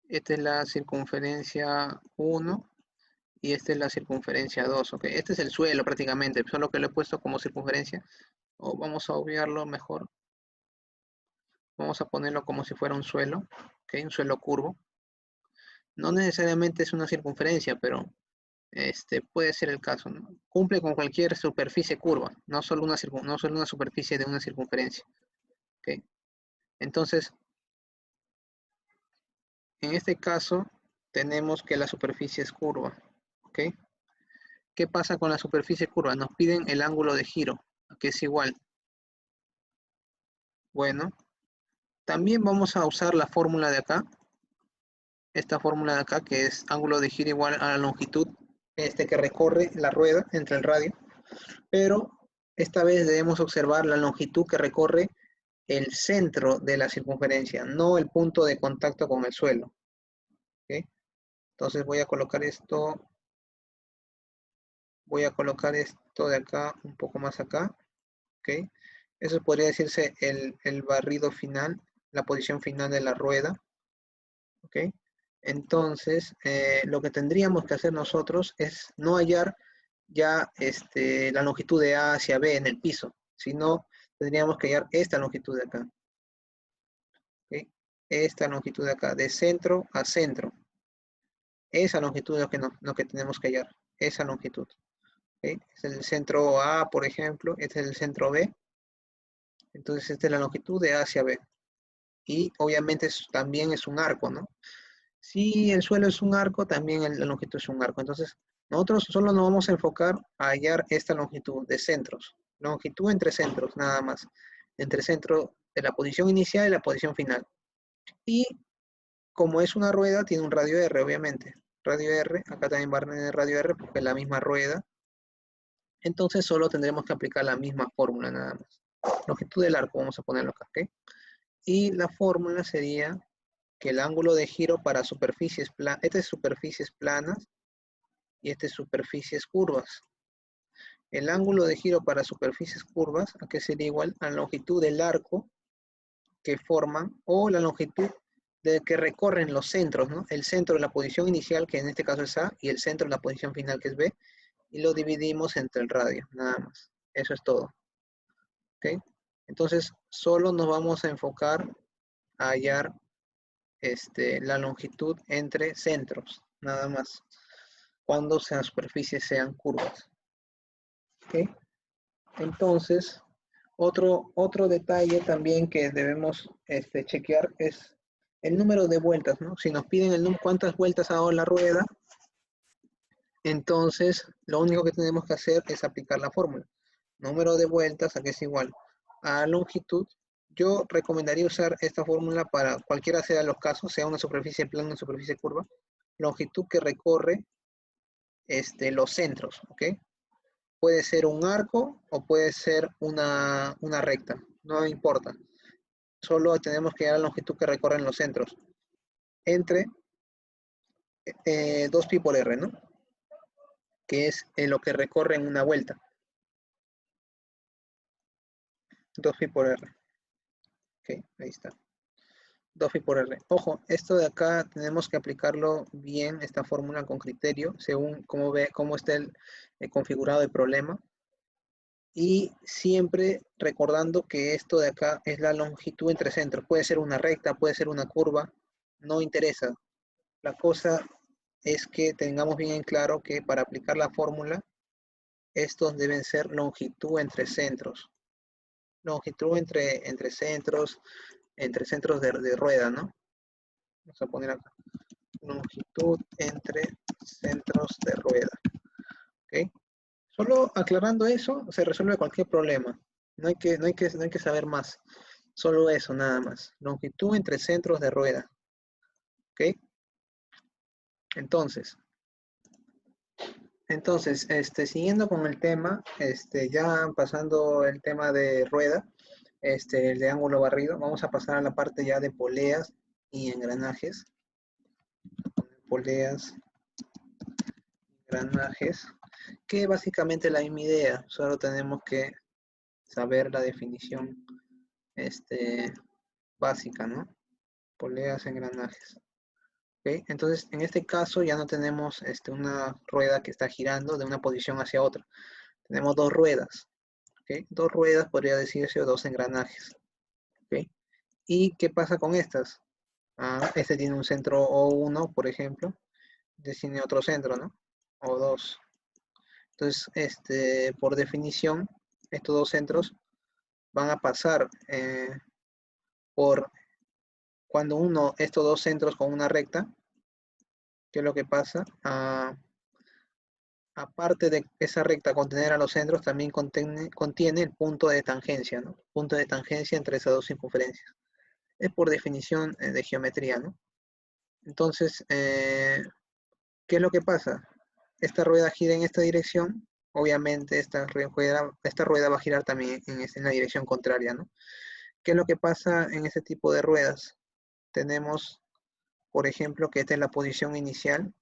Esta es la circunferencia 1 y esta es la circunferencia 2, ¿ok? Este es el suelo prácticamente, solo que lo he puesto como circunferencia. O vamos a obviarlo mejor. Vamos a ponerlo como si fuera un suelo, ¿ok? Un suelo curvo. No necesariamente es una circunferencia, pero puede ser el caso, ¿no? Cumple con cualquier superficie curva, no solo una superficie de una circunferencia, ¿ok? Entonces, en este caso, tenemos que la superficie es curva, ¿ok? ¿Qué pasa con la superficie curva? Nos piden el ángulo de giro, que es igual. Bueno, también vamos a usar la fórmula de acá, esta fórmula de acá, que es ángulo de giro igual a la longitud que recorre la rueda entre el radio, pero esta vez debemos observar la longitud que recorre el centro de la circunferencia, no el punto de contacto con el suelo. ¿Okay? Entonces voy a colocar esto de acá un poco más acá. ¿Okay? Eso podría decirse el barrido final, la posición final de la rueda. ¿Okay? Entonces, lo que tendríamos que hacer nosotros es no hallar ya la longitud de A hacia B en el piso, sino tendríamos que hallar esta longitud de acá. ¿Okay? esta longitud de acá, de centro a centro. Esa longitud es lo que tenemos que hallar, esa longitud. ¿Okay? Es el centro A, por ejemplo, este es el centro B. Entonces esta es la longitud de A hacia B. Y obviamente también es un arco, ¿no? Si el suelo es un arco, también la longitud es un arco. Entonces nosotros solo nos vamos a enfocar a hallar esta longitud de centros. Longitud entre centros, nada más. Entre centro de la posición inicial y la posición final. Y como es una rueda, tiene un radio R, obviamente. Radio R, acá también va a tener radio R porque es la misma rueda. Entonces solo tendremos que aplicar la misma fórmula nada más. Longitud del arco, vamos a ponerlo acá, ¿ok? Y la fórmula sería que el ángulo de giro para superficies planas, este es superficies planas y este es superficies curvas. El ángulo de giro para superficies curvas, aquí sería igual a la longitud del arco que forman, o la longitud de que recorren los centros, ¿no? El centro de la posición inicial, que en este caso es A, y el centro de la posición final, que es B, y lo dividimos entre el radio, nada más. Eso es todo. ¿Ok? Entonces, solo nos vamos a enfocar a hallar la longitud entre centros, nada más, cuando las superficies sean curvas. ¿Ok? Entonces, otro detalle también que debemos chequear es el número de vueltas, ¿no? Si nos piden el número, cuántas vueltas ha dado la rueda, entonces lo único que tenemos que hacer es aplicar la fórmula. Número de vueltas, aquí es igual a longitud. Yo recomendaría usar esta fórmula para cualquiera sea los casos, sea una superficie plana, una superficie curva, longitud que recorre los centros, ¿ok? Puede ser un arco o puede ser una recta, no importa. Solo tenemos que dar la longitud que recorren los centros entre 2pi por r, ¿no? Que es lo que recorre en una vuelta. 2pi por r. Ok, ahí está. 2pi por r. Ojo, esto de acá tenemos que aplicarlo bien, esta fórmula con criterio, según cómo está configurado el problema. Y siempre recordando que esto de acá es la longitud entre centros. Puede ser una recta, puede ser una curva, no interesa. La cosa es que tengamos bien en claro que para aplicar la fórmula, estos deben ser longitud entre centros. Longitud entre centros de rueda, ¿no? Vamos a poner acá. Longitud entre centros de rueda. ¿Ok? Solo aclarando eso, se resuelve cualquier problema. No hay que saber más. Solo eso, nada más. Longitud entre centros de rueda. ¿Ok? Entonces, siguiendo con el tema, ya pasando el tema de rueda, el de ángulo barrido, vamos a pasar a la parte ya de poleas y engranajes. Poleas, engranajes, que básicamente la misma idea, solo tenemos que saber la definición básica, ¿no? Poleas, engranajes. ¿Okay? Entonces, en este caso ya no tenemos una rueda que está girando de una posición hacia otra. Tenemos dos ruedas. ¿Okay? Dos ruedas, podría decirse, o dos engranajes. ¿Okay? ¿Y qué pasa con estas? Este tiene un centro O1, por ejemplo. Este tiene otro centro, ¿no? O2. Entonces, por definición, estos dos centros van a pasar por cuando estos dos centros con una recta, ¿qué es lo que pasa? Aparte de esa recta contener a los centros, también contiene el punto de tangencia, ¿no? Punto de tangencia entre esas dos circunferencias. Es por definición de geometría, ¿no? Entonces, ¿qué es lo que pasa? Esta rueda gira en esta dirección, obviamente esta rueda va a girar también en la dirección contraria, ¿no? ¿Qué es lo que pasa en este tipo de ruedas? Tenemos, por ejemplo, que esta es la posición inicial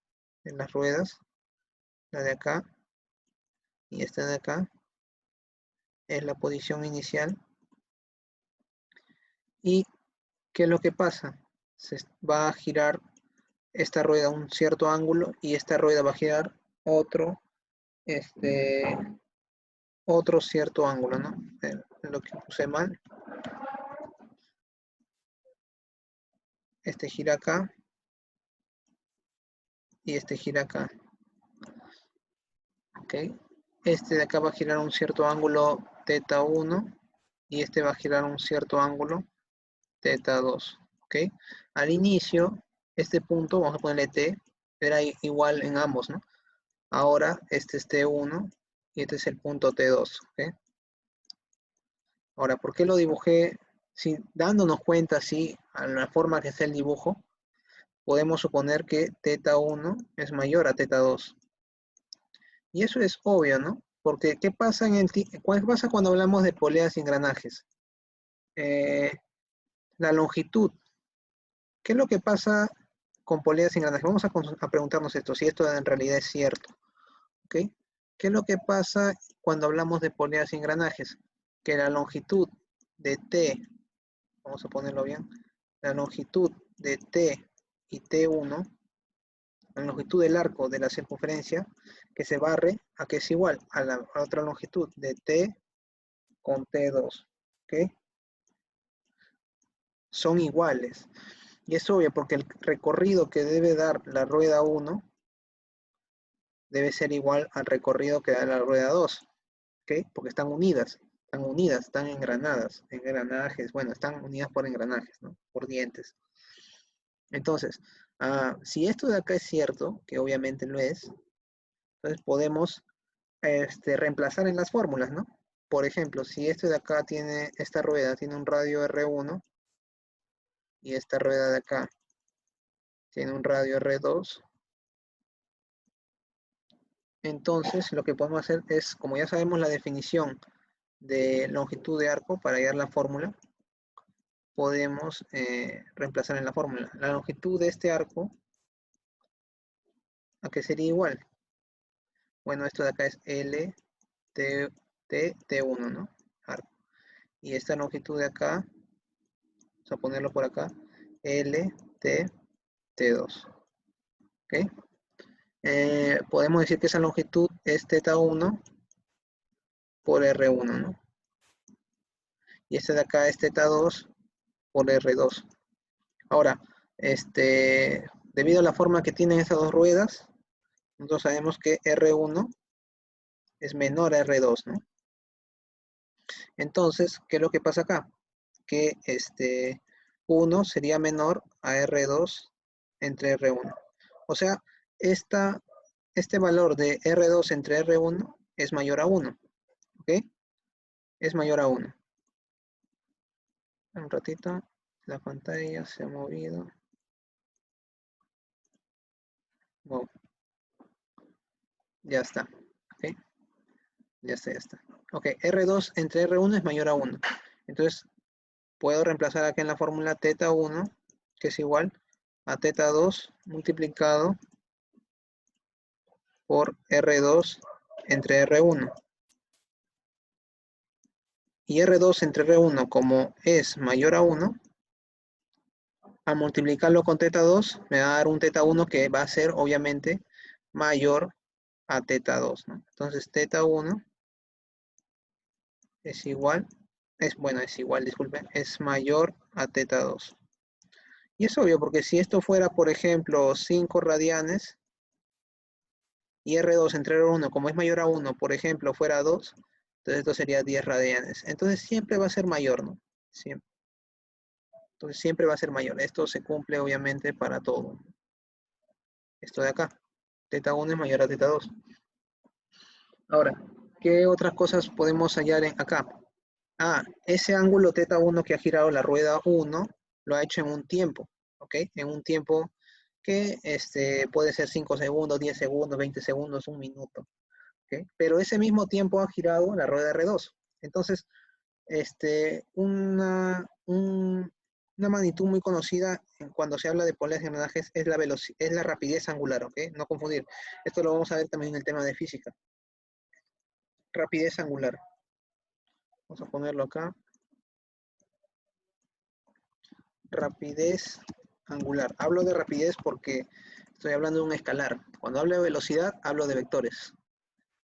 de las ruedas, la de acá, y esta de acá es la posición inicial. ¿Y qué es lo que pasa? Se va a girar esta rueda a un cierto ángulo y esta rueda va a girar otro cierto ángulo, ¿no? Lo que puse mal. este gira acá, y este gira acá, ¿ok? Este de acá va a girar un cierto ángulo teta 1, y este va a girar un cierto ángulo teta 2, ¿ok? Al inicio, este punto, vamos a ponerle T, era igual en ambos, ¿no? Ahora, este es T1, y este es el punto T2, ¿ok? Ahora, ¿por qué lo dibujé? Si, dándonos cuenta, así, a la forma que está el dibujo, podemos suponer que teta 1 es mayor a teta 2. Y eso es obvio, ¿no? Porque, ¿qué pasa, ¿qué pasa cuando hablamos de poleas y engranajes? La longitud. ¿Qué es lo que pasa con poleas y engranajes? Vamos a preguntarnos esto, si esto en realidad es cierto. ¿Ok? ¿Qué es lo que pasa cuando hablamos de poleas y engranajes? Que la longitud de T, vamos a ponerlo bien, la longitud de T y T1, la longitud del arco de la circunferencia, que se barre a que es igual a la otra longitud de T con T2. ¿Ok? Son iguales. Y es obvio porque el recorrido que debe dar la rueda 1 debe ser igual al recorrido que da la rueda 2. ¿Ok? Porque están unidas, están engranadas, engranajes, bueno, están unidas por engranajes, ¿no? Por dientes. Entonces, si esto de acá es cierto, que obviamente lo es, entonces podemos reemplazar en las fórmulas, ¿no? Por ejemplo, si esto de acá tiene, esta rueda tiene un radio R1 y esta rueda de acá tiene un radio R2, entonces lo que podemos hacer es, como ya sabemos la definición de longitud de arco para hallar la fórmula, podemos reemplazar en la fórmula. La longitud de este arco, ¿a qué sería igual? Bueno, esto de acá es L, T, T1, ¿no? Arco. Y esta longitud de acá, vamos a ponerlo por acá, L, T, T2. ¿Ok? Podemos decir que esa longitud es θ1 por R1, ¿no? Y esta de acá es θ2 por R2. Ahora, debido a la forma que tienen esas dos ruedas, nosotros sabemos que R1 es menor a R2, ¿no? Entonces, ¿qué es lo que pasa acá? Que 1 sería menor a R2 entre R1. O sea, este valor de R2 entre R1 es mayor a 1, ¿ok? Es mayor a 1. Un ratito, la pantalla se ha movido. Wow. Ya está, ¿ok? Ya está, ya está. Ok, R2 entre R1 es mayor a 1. Entonces, puedo reemplazar acá en la fórmula θ1, que es igual a θ2 multiplicado por R2 entre R1. Y R2 entre R1, como es mayor a 1, a multiplicarlo con θ2, me va a dar un θ1 que va a ser, obviamente, mayor a θ2, ¿no? Entonces, θ1 es igual, disculpen, es mayor a θ2. Y es obvio, porque si esto fuera, por ejemplo, 5 radianes, y R2 entre R1, como es mayor a 1, por ejemplo, fuera 2, entonces esto sería 10 radianes. Entonces siempre va a ser mayor, ¿no? Siempre. Entonces siempre va a ser mayor. Esto se cumple obviamente para todo. Esto de acá. θ1 es mayor a θ2. Ahora, ¿qué otras cosas podemos hallar acá? Ese ángulo θ1 que ha girado la rueda 1, lo ha hecho en un tiempo, ¿ok? En un tiempo que puede ser 5 segundos, 10 segundos, 20 segundos, un minuto. ¿Okay? Pero ese mismo tiempo ha girado la rueda R2. Entonces, una magnitud muy conocida cuando se habla de poleas y engranajes es la rapidez angular, ¿ok? No confundir. Esto lo vamos a ver también en el tema de física. Rapidez angular. Vamos a ponerlo acá. Rapidez angular. Hablo de rapidez porque estoy hablando de un escalar. Cuando hablo de velocidad, hablo de vectores.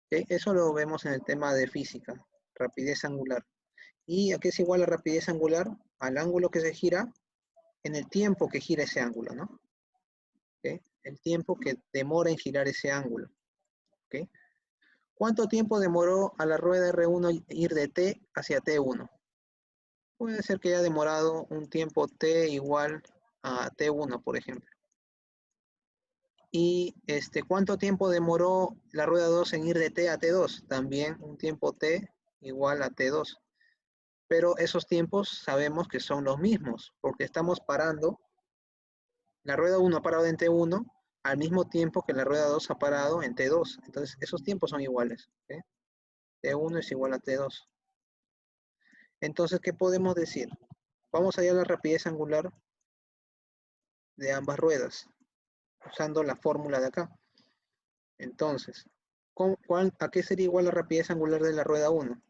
¿Okay? Eso lo vemos en el tema de física. Rapidez angular. ¿Y a qué es igual la rapidez angular? Al ángulo que se gira en el tiempo que gira ese ángulo, ¿no? ¿Okay? El tiempo que demora en girar ese ángulo. ¿Okay? ¿Cuánto tiempo demoró a la rueda R1 ir de T hacia T1? Puede ser que haya demorado un tiempo T igual a T1, por ejemplo. Y ¿cuánto tiempo demoró la rueda 2 en ir de T a T2? También un tiempo T igual a T2. Pero esos tiempos sabemos que son los mismos, porque estamos parando, la rueda 1 ha parado en T1 al mismo tiempo que la rueda 2 ha parado en T2. Entonces, esos tiempos son iguales. ¿Okay? T1 es igual a T2. Entonces, ¿qué podemos decir? Vamos a hallar la rapidez angular de ambas ruedas, usando la fórmula de acá. Entonces, ¿a qué sería igual la rapidez angular de la rueda 1?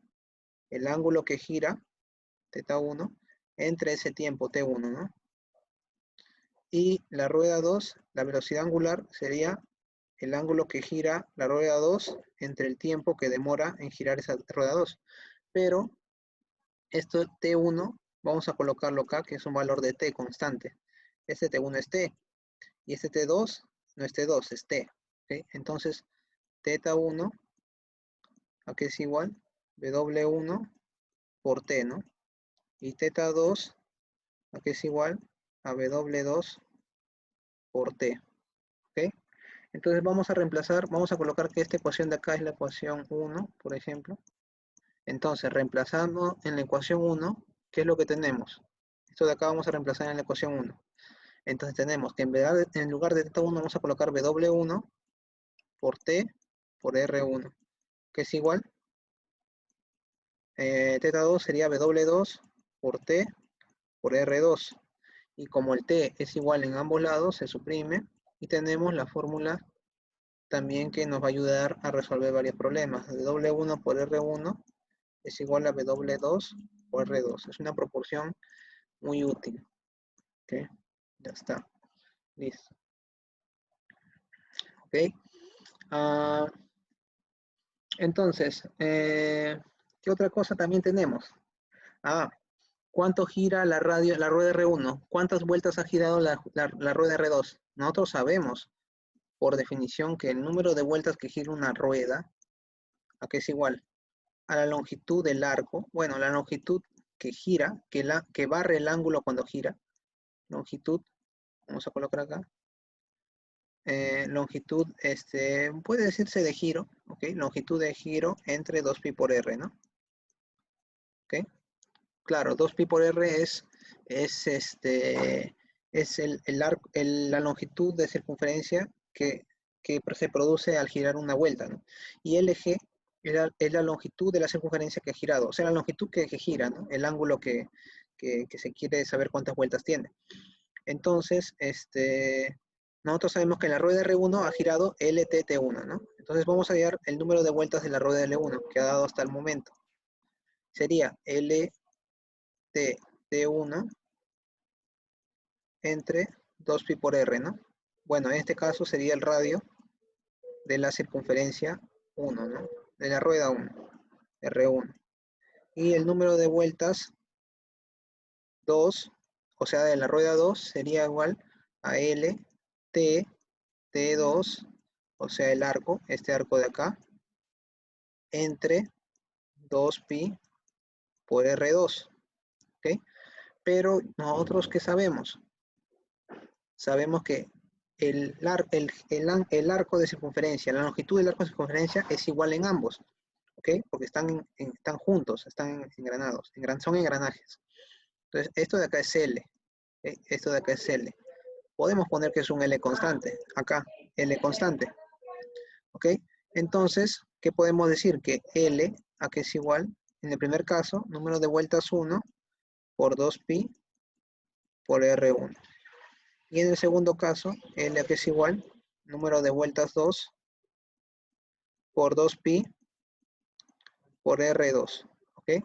El ángulo que gira, θ1, entre ese tiempo T1, ¿no? Y la rueda 2, la velocidad angular sería el ángulo que gira la rueda 2 entre el tiempo que demora en girar esa rueda 2. Pero esto T1, vamos a colocarlo acá, que es un valor de T constante. Este T1 es T, y este T2 no es T2, es T. ¿Okay? Entonces, θ1, ¿a qué es igual? W1 por T, ¿no? Y θ2, ¿a qué es igual? A W2 por T. ¿Ok? Entonces vamos a reemplazar, vamos a colocar que esta ecuación de acá es la ecuación 1, por ejemplo. Entonces, reemplazando en la ecuación 1, ¿qué es lo que tenemos? Esto de acá vamos a reemplazar en la ecuación 1. Entonces tenemos que en lugar de θ1 vamos a colocar W1 por T por R1, que es igual. θ2 sería W2 por T por R2. Y como el T es igual en ambos lados, se suprime. Y tenemos la fórmula también que nos va a ayudar a resolver varios problemas. W1 por R1 es igual a W2 por R2. Es una proporción muy útil. ¿Ok? Ya está. Listo. ¿Ok? Entonces, ¿qué otra cosa también tenemos? ¿Cuánto gira la rueda R1? ¿Cuántas vueltas ha girado la rueda R2? Nosotros sabemos, por definición, que el número de vueltas que gira una rueda, ¿a qué es igual? A la longitud del arco. Bueno, la longitud que gira, que barre el ángulo cuando gira. Longitud, vamos a colocar acá. Longitud, puede decirse de giro, ¿ok? Longitud de giro entre 2pi por r, ¿no? ¿Ok? Claro, 2pi por r es la longitud de circunferencia que se produce al girar una vuelta, ¿no? Y LG es la longitud de la circunferencia que ha girado, o sea, la longitud que gira, ¿no? El ángulo que se quiere saber cuántas vueltas tiene. Entonces, nosotros sabemos que la rueda R1 ha girado LTT1, ¿no? Entonces vamos a hallar el número de vueltas de la rueda L1 que ha dado hasta el momento. Sería LTT1 entre 2pi por r, ¿no? Bueno, en este caso sería el radio de la circunferencia 1, ¿no? De la rueda 1, R1. Y el número de vueltas 2, o sea, de la rueda 2 sería igual a T2, o sea, el arco, este arco de acá, entre 2pi por R2, ¿ok? Pero nosotros, ¿qué sabemos? Sabemos que el arco de circunferencia, la longitud del arco de circunferencia es igual en ambos, ¿ok? Porque están juntos, están engranados, son engranajes. Entonces, esto de acá es L, ¿ok? Esto de acá es L. Podemos poner que es un L constante, acá, L constante, ¿ok? Entonces, ¿qué podemos decir? Que L, ¿a qué es igual? En el primer caso, número de vueltas 1 por 2pi por R1. Y en el segundo caso, L, ¿a qué es igual? Número de vueltas 2 por 2pi por R2, ¿ok?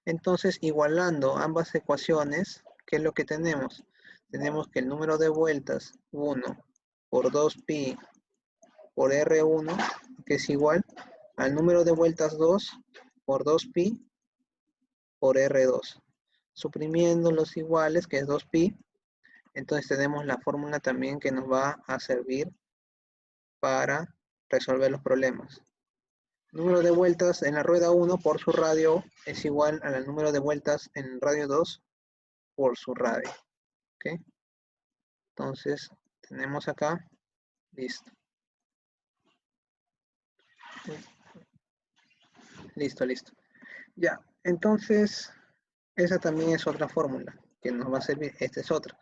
Entonces, igualando ambas ecuaciones, ¿qué es lo que tenemos? Tenemos que el número de vueltas 1 por 2pi por R1, que es igual al número de vueltas 2 por 2pi por R2. Suprimiendo los iguales, que es 2pi, Entonces tenemos la fórmula también que nos va a servir para resolver los problemas. Número de vueltas en la rueda 1 por su radio es igual al número de vueltas en el radio 2 por su radio. ¿Ok? Entonces, tenemos acá, listo. Listo, listo. Ya, entonces, esa también es otra fórmula que nos va a servir. Esta es otra.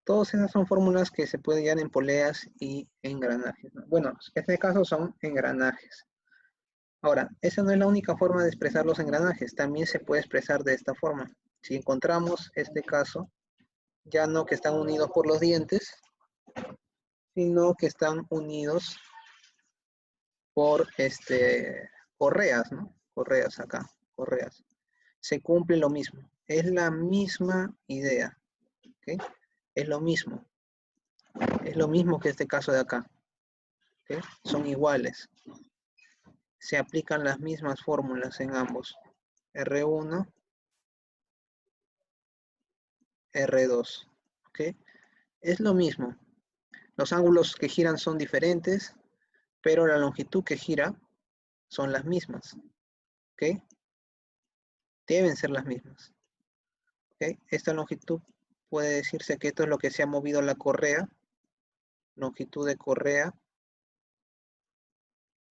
Todas esas son fórmulas que se pueden hallar en poleas y engranajes, ¿no? Bueno, en este caso son engranajes. Ahora, esa no es la única forma de expresar los engranajes. También se puede expresar de esta forma. Si encontramos este caso, ya no que están unidos por los dientes, sino que están unidos por correas, ¿no? Correas acá, correas. Se cumple lo mismo. Es la misma idea. ¿Okay? Es lo mismo. Es lo mismo que este caso de acá. ¿Okay? Son iguales. Se aplican las mismas fórmulas en ambos. R1, R2. ¿Okay? Es lo mismo. Los ángulos que giran son diferentes, pero la longitud que gira son las mismas. ¿Ok? Deben ser las mismas. ¿Ok? Esta longitud puede decirse que esto es lo que se ha movido la correa, longitud de correa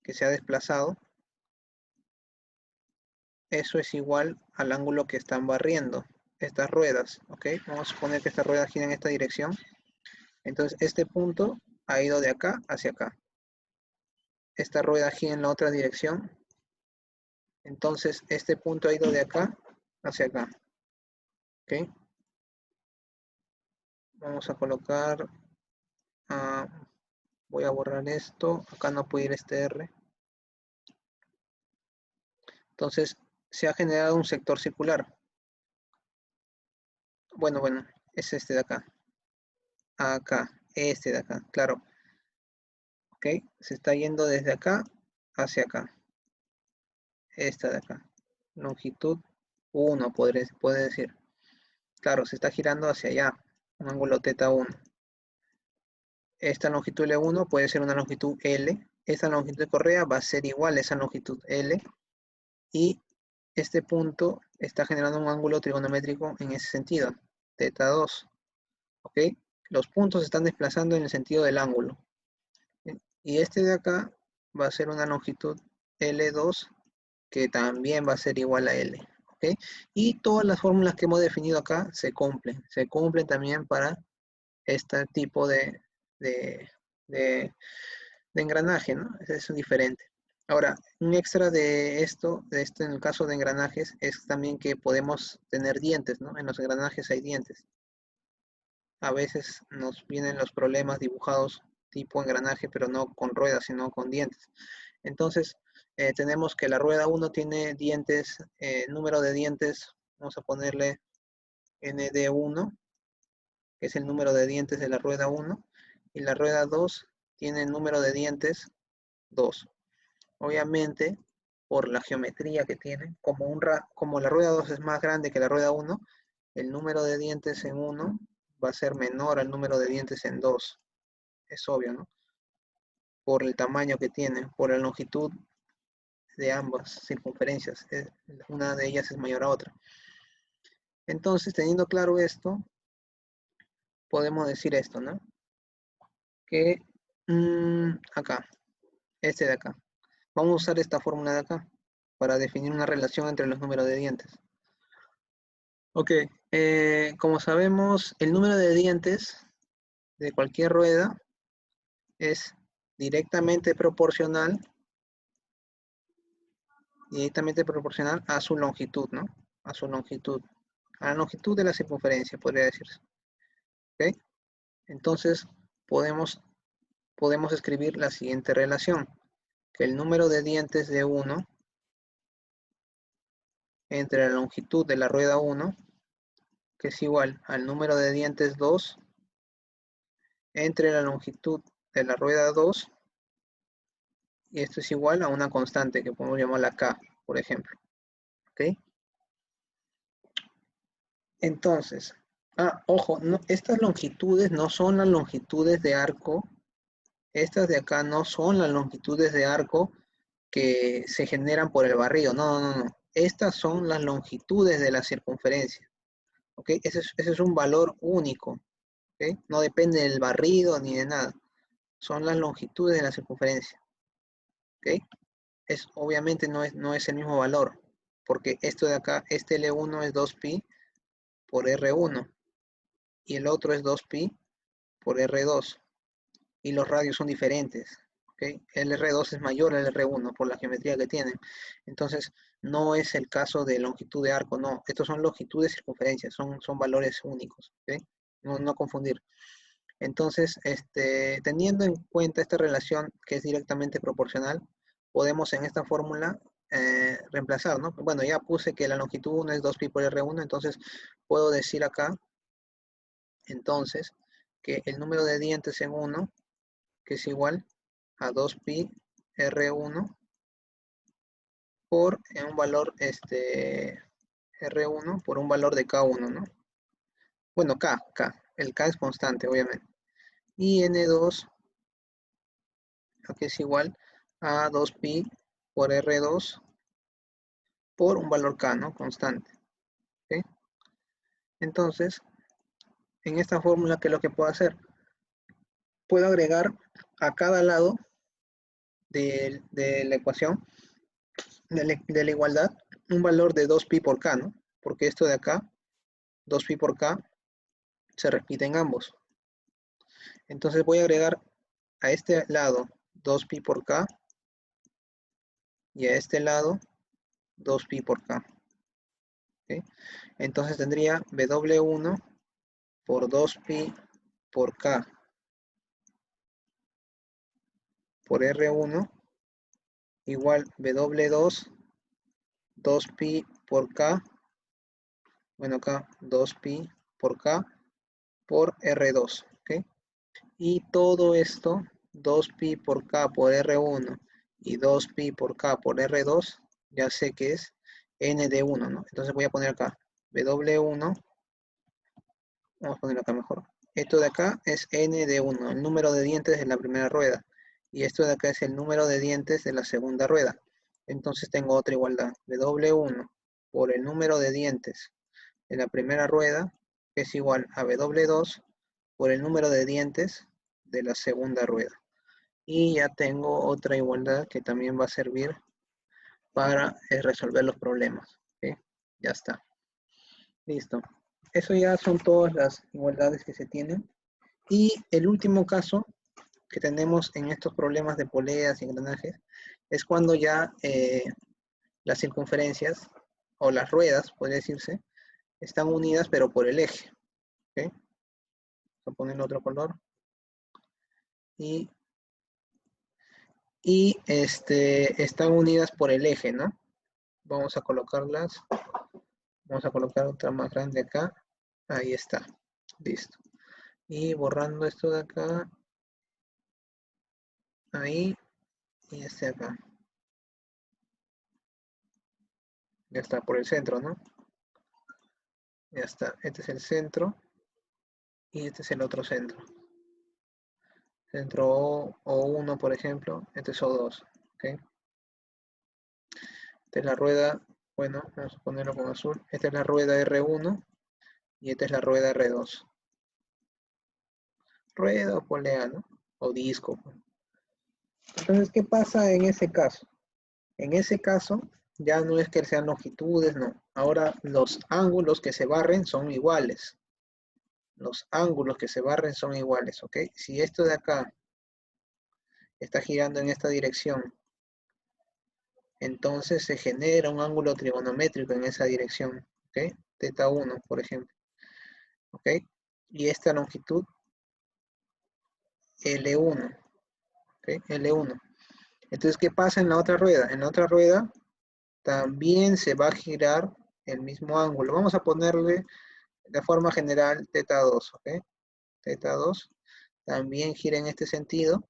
que se ha desplazado. Eso es igual al ángulo que están barriendo estas ruedas. ¿Ok? Vamos a suponer que esta rueda gira en esta dirección. Entonces este punto ha ido de acá hacia acá. Esta rueda gira en la otra dirección. Entonces este punto ha ido de acá hacia acá. ¿Ok? Vamos a colocar, voy a borrar esto, acá no puede ir este R. Entonces se ha generado un sector circular. Bueno, es este de acá. Acá, este de acá, claro. Ok, se está yendo desde acá hacia acá. Esta de acá. Longitud 1, puede decir. Claro, se está girando hacia allá. Un ángulo θ 1. Esta longitud L1 puede ser una longitud L. Esta longitud de correa va a ser igual a esa longitud L. Y este punto está generando un ángulo trigonométrico en ese sentido. θ 2. ¿Ok? Los puntos se están desplazando en el sentido del ángulo. Y este de acá va a ser una longitud L2 que también va a ser igual a L. ¿Ok? Y todas las fórmulas que hemos definido acá se cumplen. Se cumplen también para este tipo de engranaje, ¿no? Es diferente. Ahora, un extra de esto en el caso de engranajes, es también que podemos tener dientes, ¿no? En los engranajes hay dientes. A veces nos vienen los problemas dibujados tipo engranaje, pero no con ruedas, sino con dientes. Entonces, tenemos que la rueda 1 tiene dientes, número de dientes, vamos a ponerle ND1, que es el número de dientes de la rueda 1, y la rueda 2 tiene el número de dientes 2. Obviamente, por la geometría que tiene, como la rueda 2 es más grande que la rueda 1, el número de dientes en 1 va a ser menor al número de dientes en 2. Es obvio, ¿no? Por el tamaño que tiene, por la longitud de ambas circunferencias. Una de ellas es mayor a otra. Entonces, teniendo claro esto, podemos decir esto, ¿no? Que acá, este de acá. Vamos a usar esta fórmula de acá para definir una relación entre los números de dientes. Ok, como sabemos, el número de dientes de cualquier rueda es directamente proporcional a su longitud, ¿no? A su longitud, a la longitud de la circunferencia, podría decirse. ¿Ok? Entonces, podemos escribir la siguiente relación, que el número de dientes de 1 entre la longitud de la rueda 1, que es igual al número de dientes 2, entre la longitud de la rueda 2, y esto es igual a una constante que podemos llamar la K, por ejemplo. ¿Ok? Entonces, Ojo, no, estas longitudes no son las longitudes de arco. Estas de acá no son las longitudes de arco que se generan por el barrido. No, no, no. Estas son las longitudes de la circunferencia. ¿Ok? Ese es un valor único. ¿Ok? No depende del barrido ni de nada. Son las longitudes de la circunferencia. ¿Ok? Obviamente no es el mismo valor. Porque esto de acá, este L1 es 2pi por R1. Y el otro es 2pi por R2. Y los radios son diferentes. ¿Okay? El R2 es mayor al R1 por la geometría que tienen. Entonces, no es el caso de longitud de arco, no. Estos son longitud de circunferencia, son valores únicos. ¿Okay? No confundir. Entonces, teniendo en cuenta esta relación que es directamente proporcional, podemos en esta fórmula reemplazar, ¿no? Bueno, ya puse que la longitud 1 es 2pi por R1, entonces puedo decir acá, entonces, que el número de dientes en 1 que es igual a 2pi R1 por un valor R1 por un valor de K1, ¿no? Bueno, K. El K es constante, obviamente. Y N2, que es igual a 2pi por R2 por un valor K, ¿no? Constante. ¿Okay? Entonces, en esta fórmula, ¿qué es lo que puedo hacer? Puedo agregar a cada lado de la ecuación de la igualdad un valor de 2pi por K, ¿no? Porque esto de acá, 2pi por K, se repite en ambos. Entonces voy a agregar a este lado 2pi por K y a este lado 2pi por K. ¿Okay? Entonces tendría W1 por 2pi por K por R1 igual W2 2pi por K, bueno acá 2pi por K por R2. ¿Okay? Y todo esto, 2pi por K por R1 y 2pi por K por R2, ya sé que es N de 1, ¿no? Entonces voy a poner acá W1, vamos a ponerlo acá mejor. Esto de acá es N de 1, el número de dientes de la primera rueda. Y esto de acá es el número de dientes de la segunda rueda. Entonces tengo otra igualdad. W1 por el número de dientes de la primera rueda, que es igual a W2 por el número de dientes de la segunda rueda. Y ya tengo otra igualdad que también va a servir para resolver los problemas. ¿Okay? Ya está. Listo. Eso ya son todas las igualdades que se tienen. Y el último caso que tenemos en estos problemas de poleas y engranajes es cuando ya las circunferencias o las ruedas, podría decirse, están unidas pero por el eje. ¿Okay? Voy a ponerle otro color. Y están unidas por el eje, ¿no? Vamos a colocarlas. Vamos a colocar otra más grande acá. Ahí está. Listo. Y borrando esto de acá. Ahí. Y este acá. Ya está por el centro, ¿no? Ya está. Este es el centro. Y este es el otro centro. Centro O1, por ejemplo. Este es O2. ¿Ok? Esta es la rueda. Bueno, vamos a ponerlo con azul. Esta es la rueda R1. Y esta es la rueda R2. Rueda o polea, ¿no? O disco. Entonces, ¿qué pasa en ese caso? En ese caso, ya no es que sean longitudes, no. Ahora los ángulos que se barren son iguales. Los ángulos que se barren son iguales, ¿ok? Si esto de acá está girando en esta dirección, entonces se genera un ángulo trigonométrico en esa dirección, ¿ok? Teta 1, por ejemplo, ¿ok? Y esta longitud, L1, ¿ok? L1. Entonces, ¿qué pasa en la otra rueda? En la otra rueda también se va a girar el mismo ángulo. Vamos a ponerle de forma general teta 2, ¿ok? Teta 2 también gira en este sentido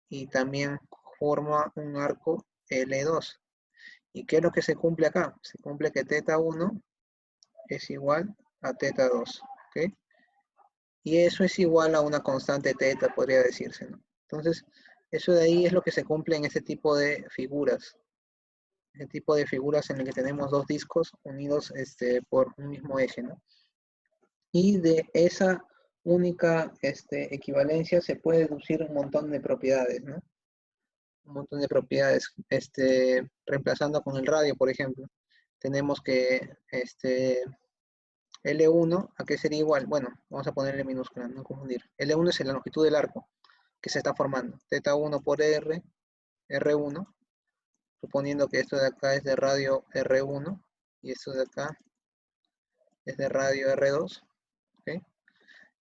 y también forma un arco L2. ¿Y qué es lo que se cumple acá? Se cumple que teta 1 es igual a teta 2, ¿ok? Y eso es igual a una constante teta, podría decirse, ¿no? Entonces, eso de ahí es lo que se cumple en este tipo de figuras. Este tipo de figuras en el que tenemos dos discos unidos por un mismo eje, ¿no? Y de esa única equivalencia se puede deducir un montón de propiedades, ¿no? Un montón de propiedades, reemplazando con el radio, por ejemplo. Tenemos que L1, ¿a qué sería igual? Bueno, vamos a ponerle minúscula, no confundir. L1 es la longitud del arco que se está formando. Teta 1 por R, R1, suponiendo que esto de acá es de radio R1 y esto de acá es de radio R2, ¿ok?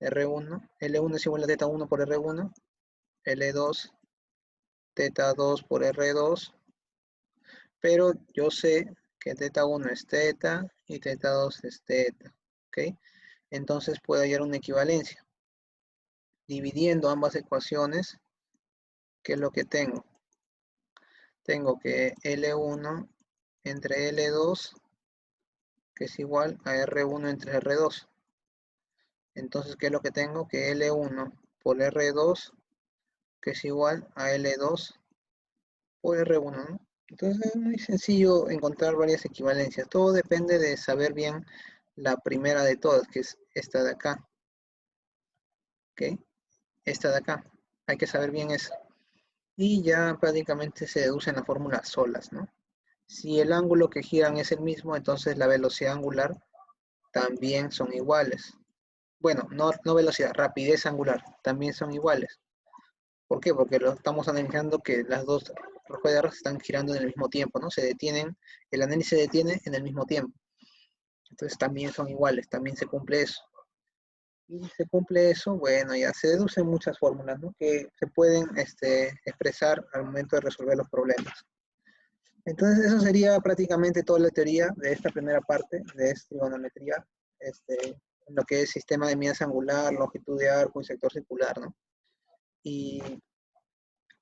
R1, L1 es igual a teta 1 por R1, L2, teta 2 por R2, pero yo sé que teta 1 es teta y teta 2 es teta, ¿ok? Entonces puedo hallar una equivalencia. Dividiendo ambas ecuaciones, ¿qué es lo que tengo? Tengo que L1 entre L2, que es igual a R1 entre R2. Entonces, ¿qué es lo que tengo? Que L1 por R2, que es igual a L2 por R1, ¿no? Entonces es muy sencillo encontrar varias equivalencias. Todo depende de saber bien la primera de todas, que es esta de acá. ¿Ok? Esta de acá. Hay que saber bien eso. Y ya prácticamente se deducen las fórmulas solas, ¿no? Si el ángulo que giran es el mismo, entonces la velocidad angular también son iguales. Bueno, no velocidad, rapidez angular, también son iguales. ¿Por qué? Porque lo estamos analizando que las dos ruedas están girando en el mismo tiempo, ¿no? Se detienen, el análisis se detiene en el mismo tiempo. Entonces también son iguales, también se cumple eso. Y se cumple eso, bueno, ya se deducen muchas fórmulas, ¿no? Que se pueden expresar al momento de resolver los problemas. Entonces eso sería prácticamente toda la teoría de esta primera parte de trigonometría, en lo que es sistema de medidas angular, longitud de arco y sector circular, ¿no? Y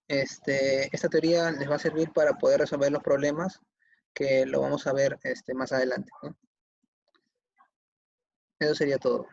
esta teoría les va a servir para poder resolver los problemas que lo vamos a ver más adelante, ¿no? Eso sería todo.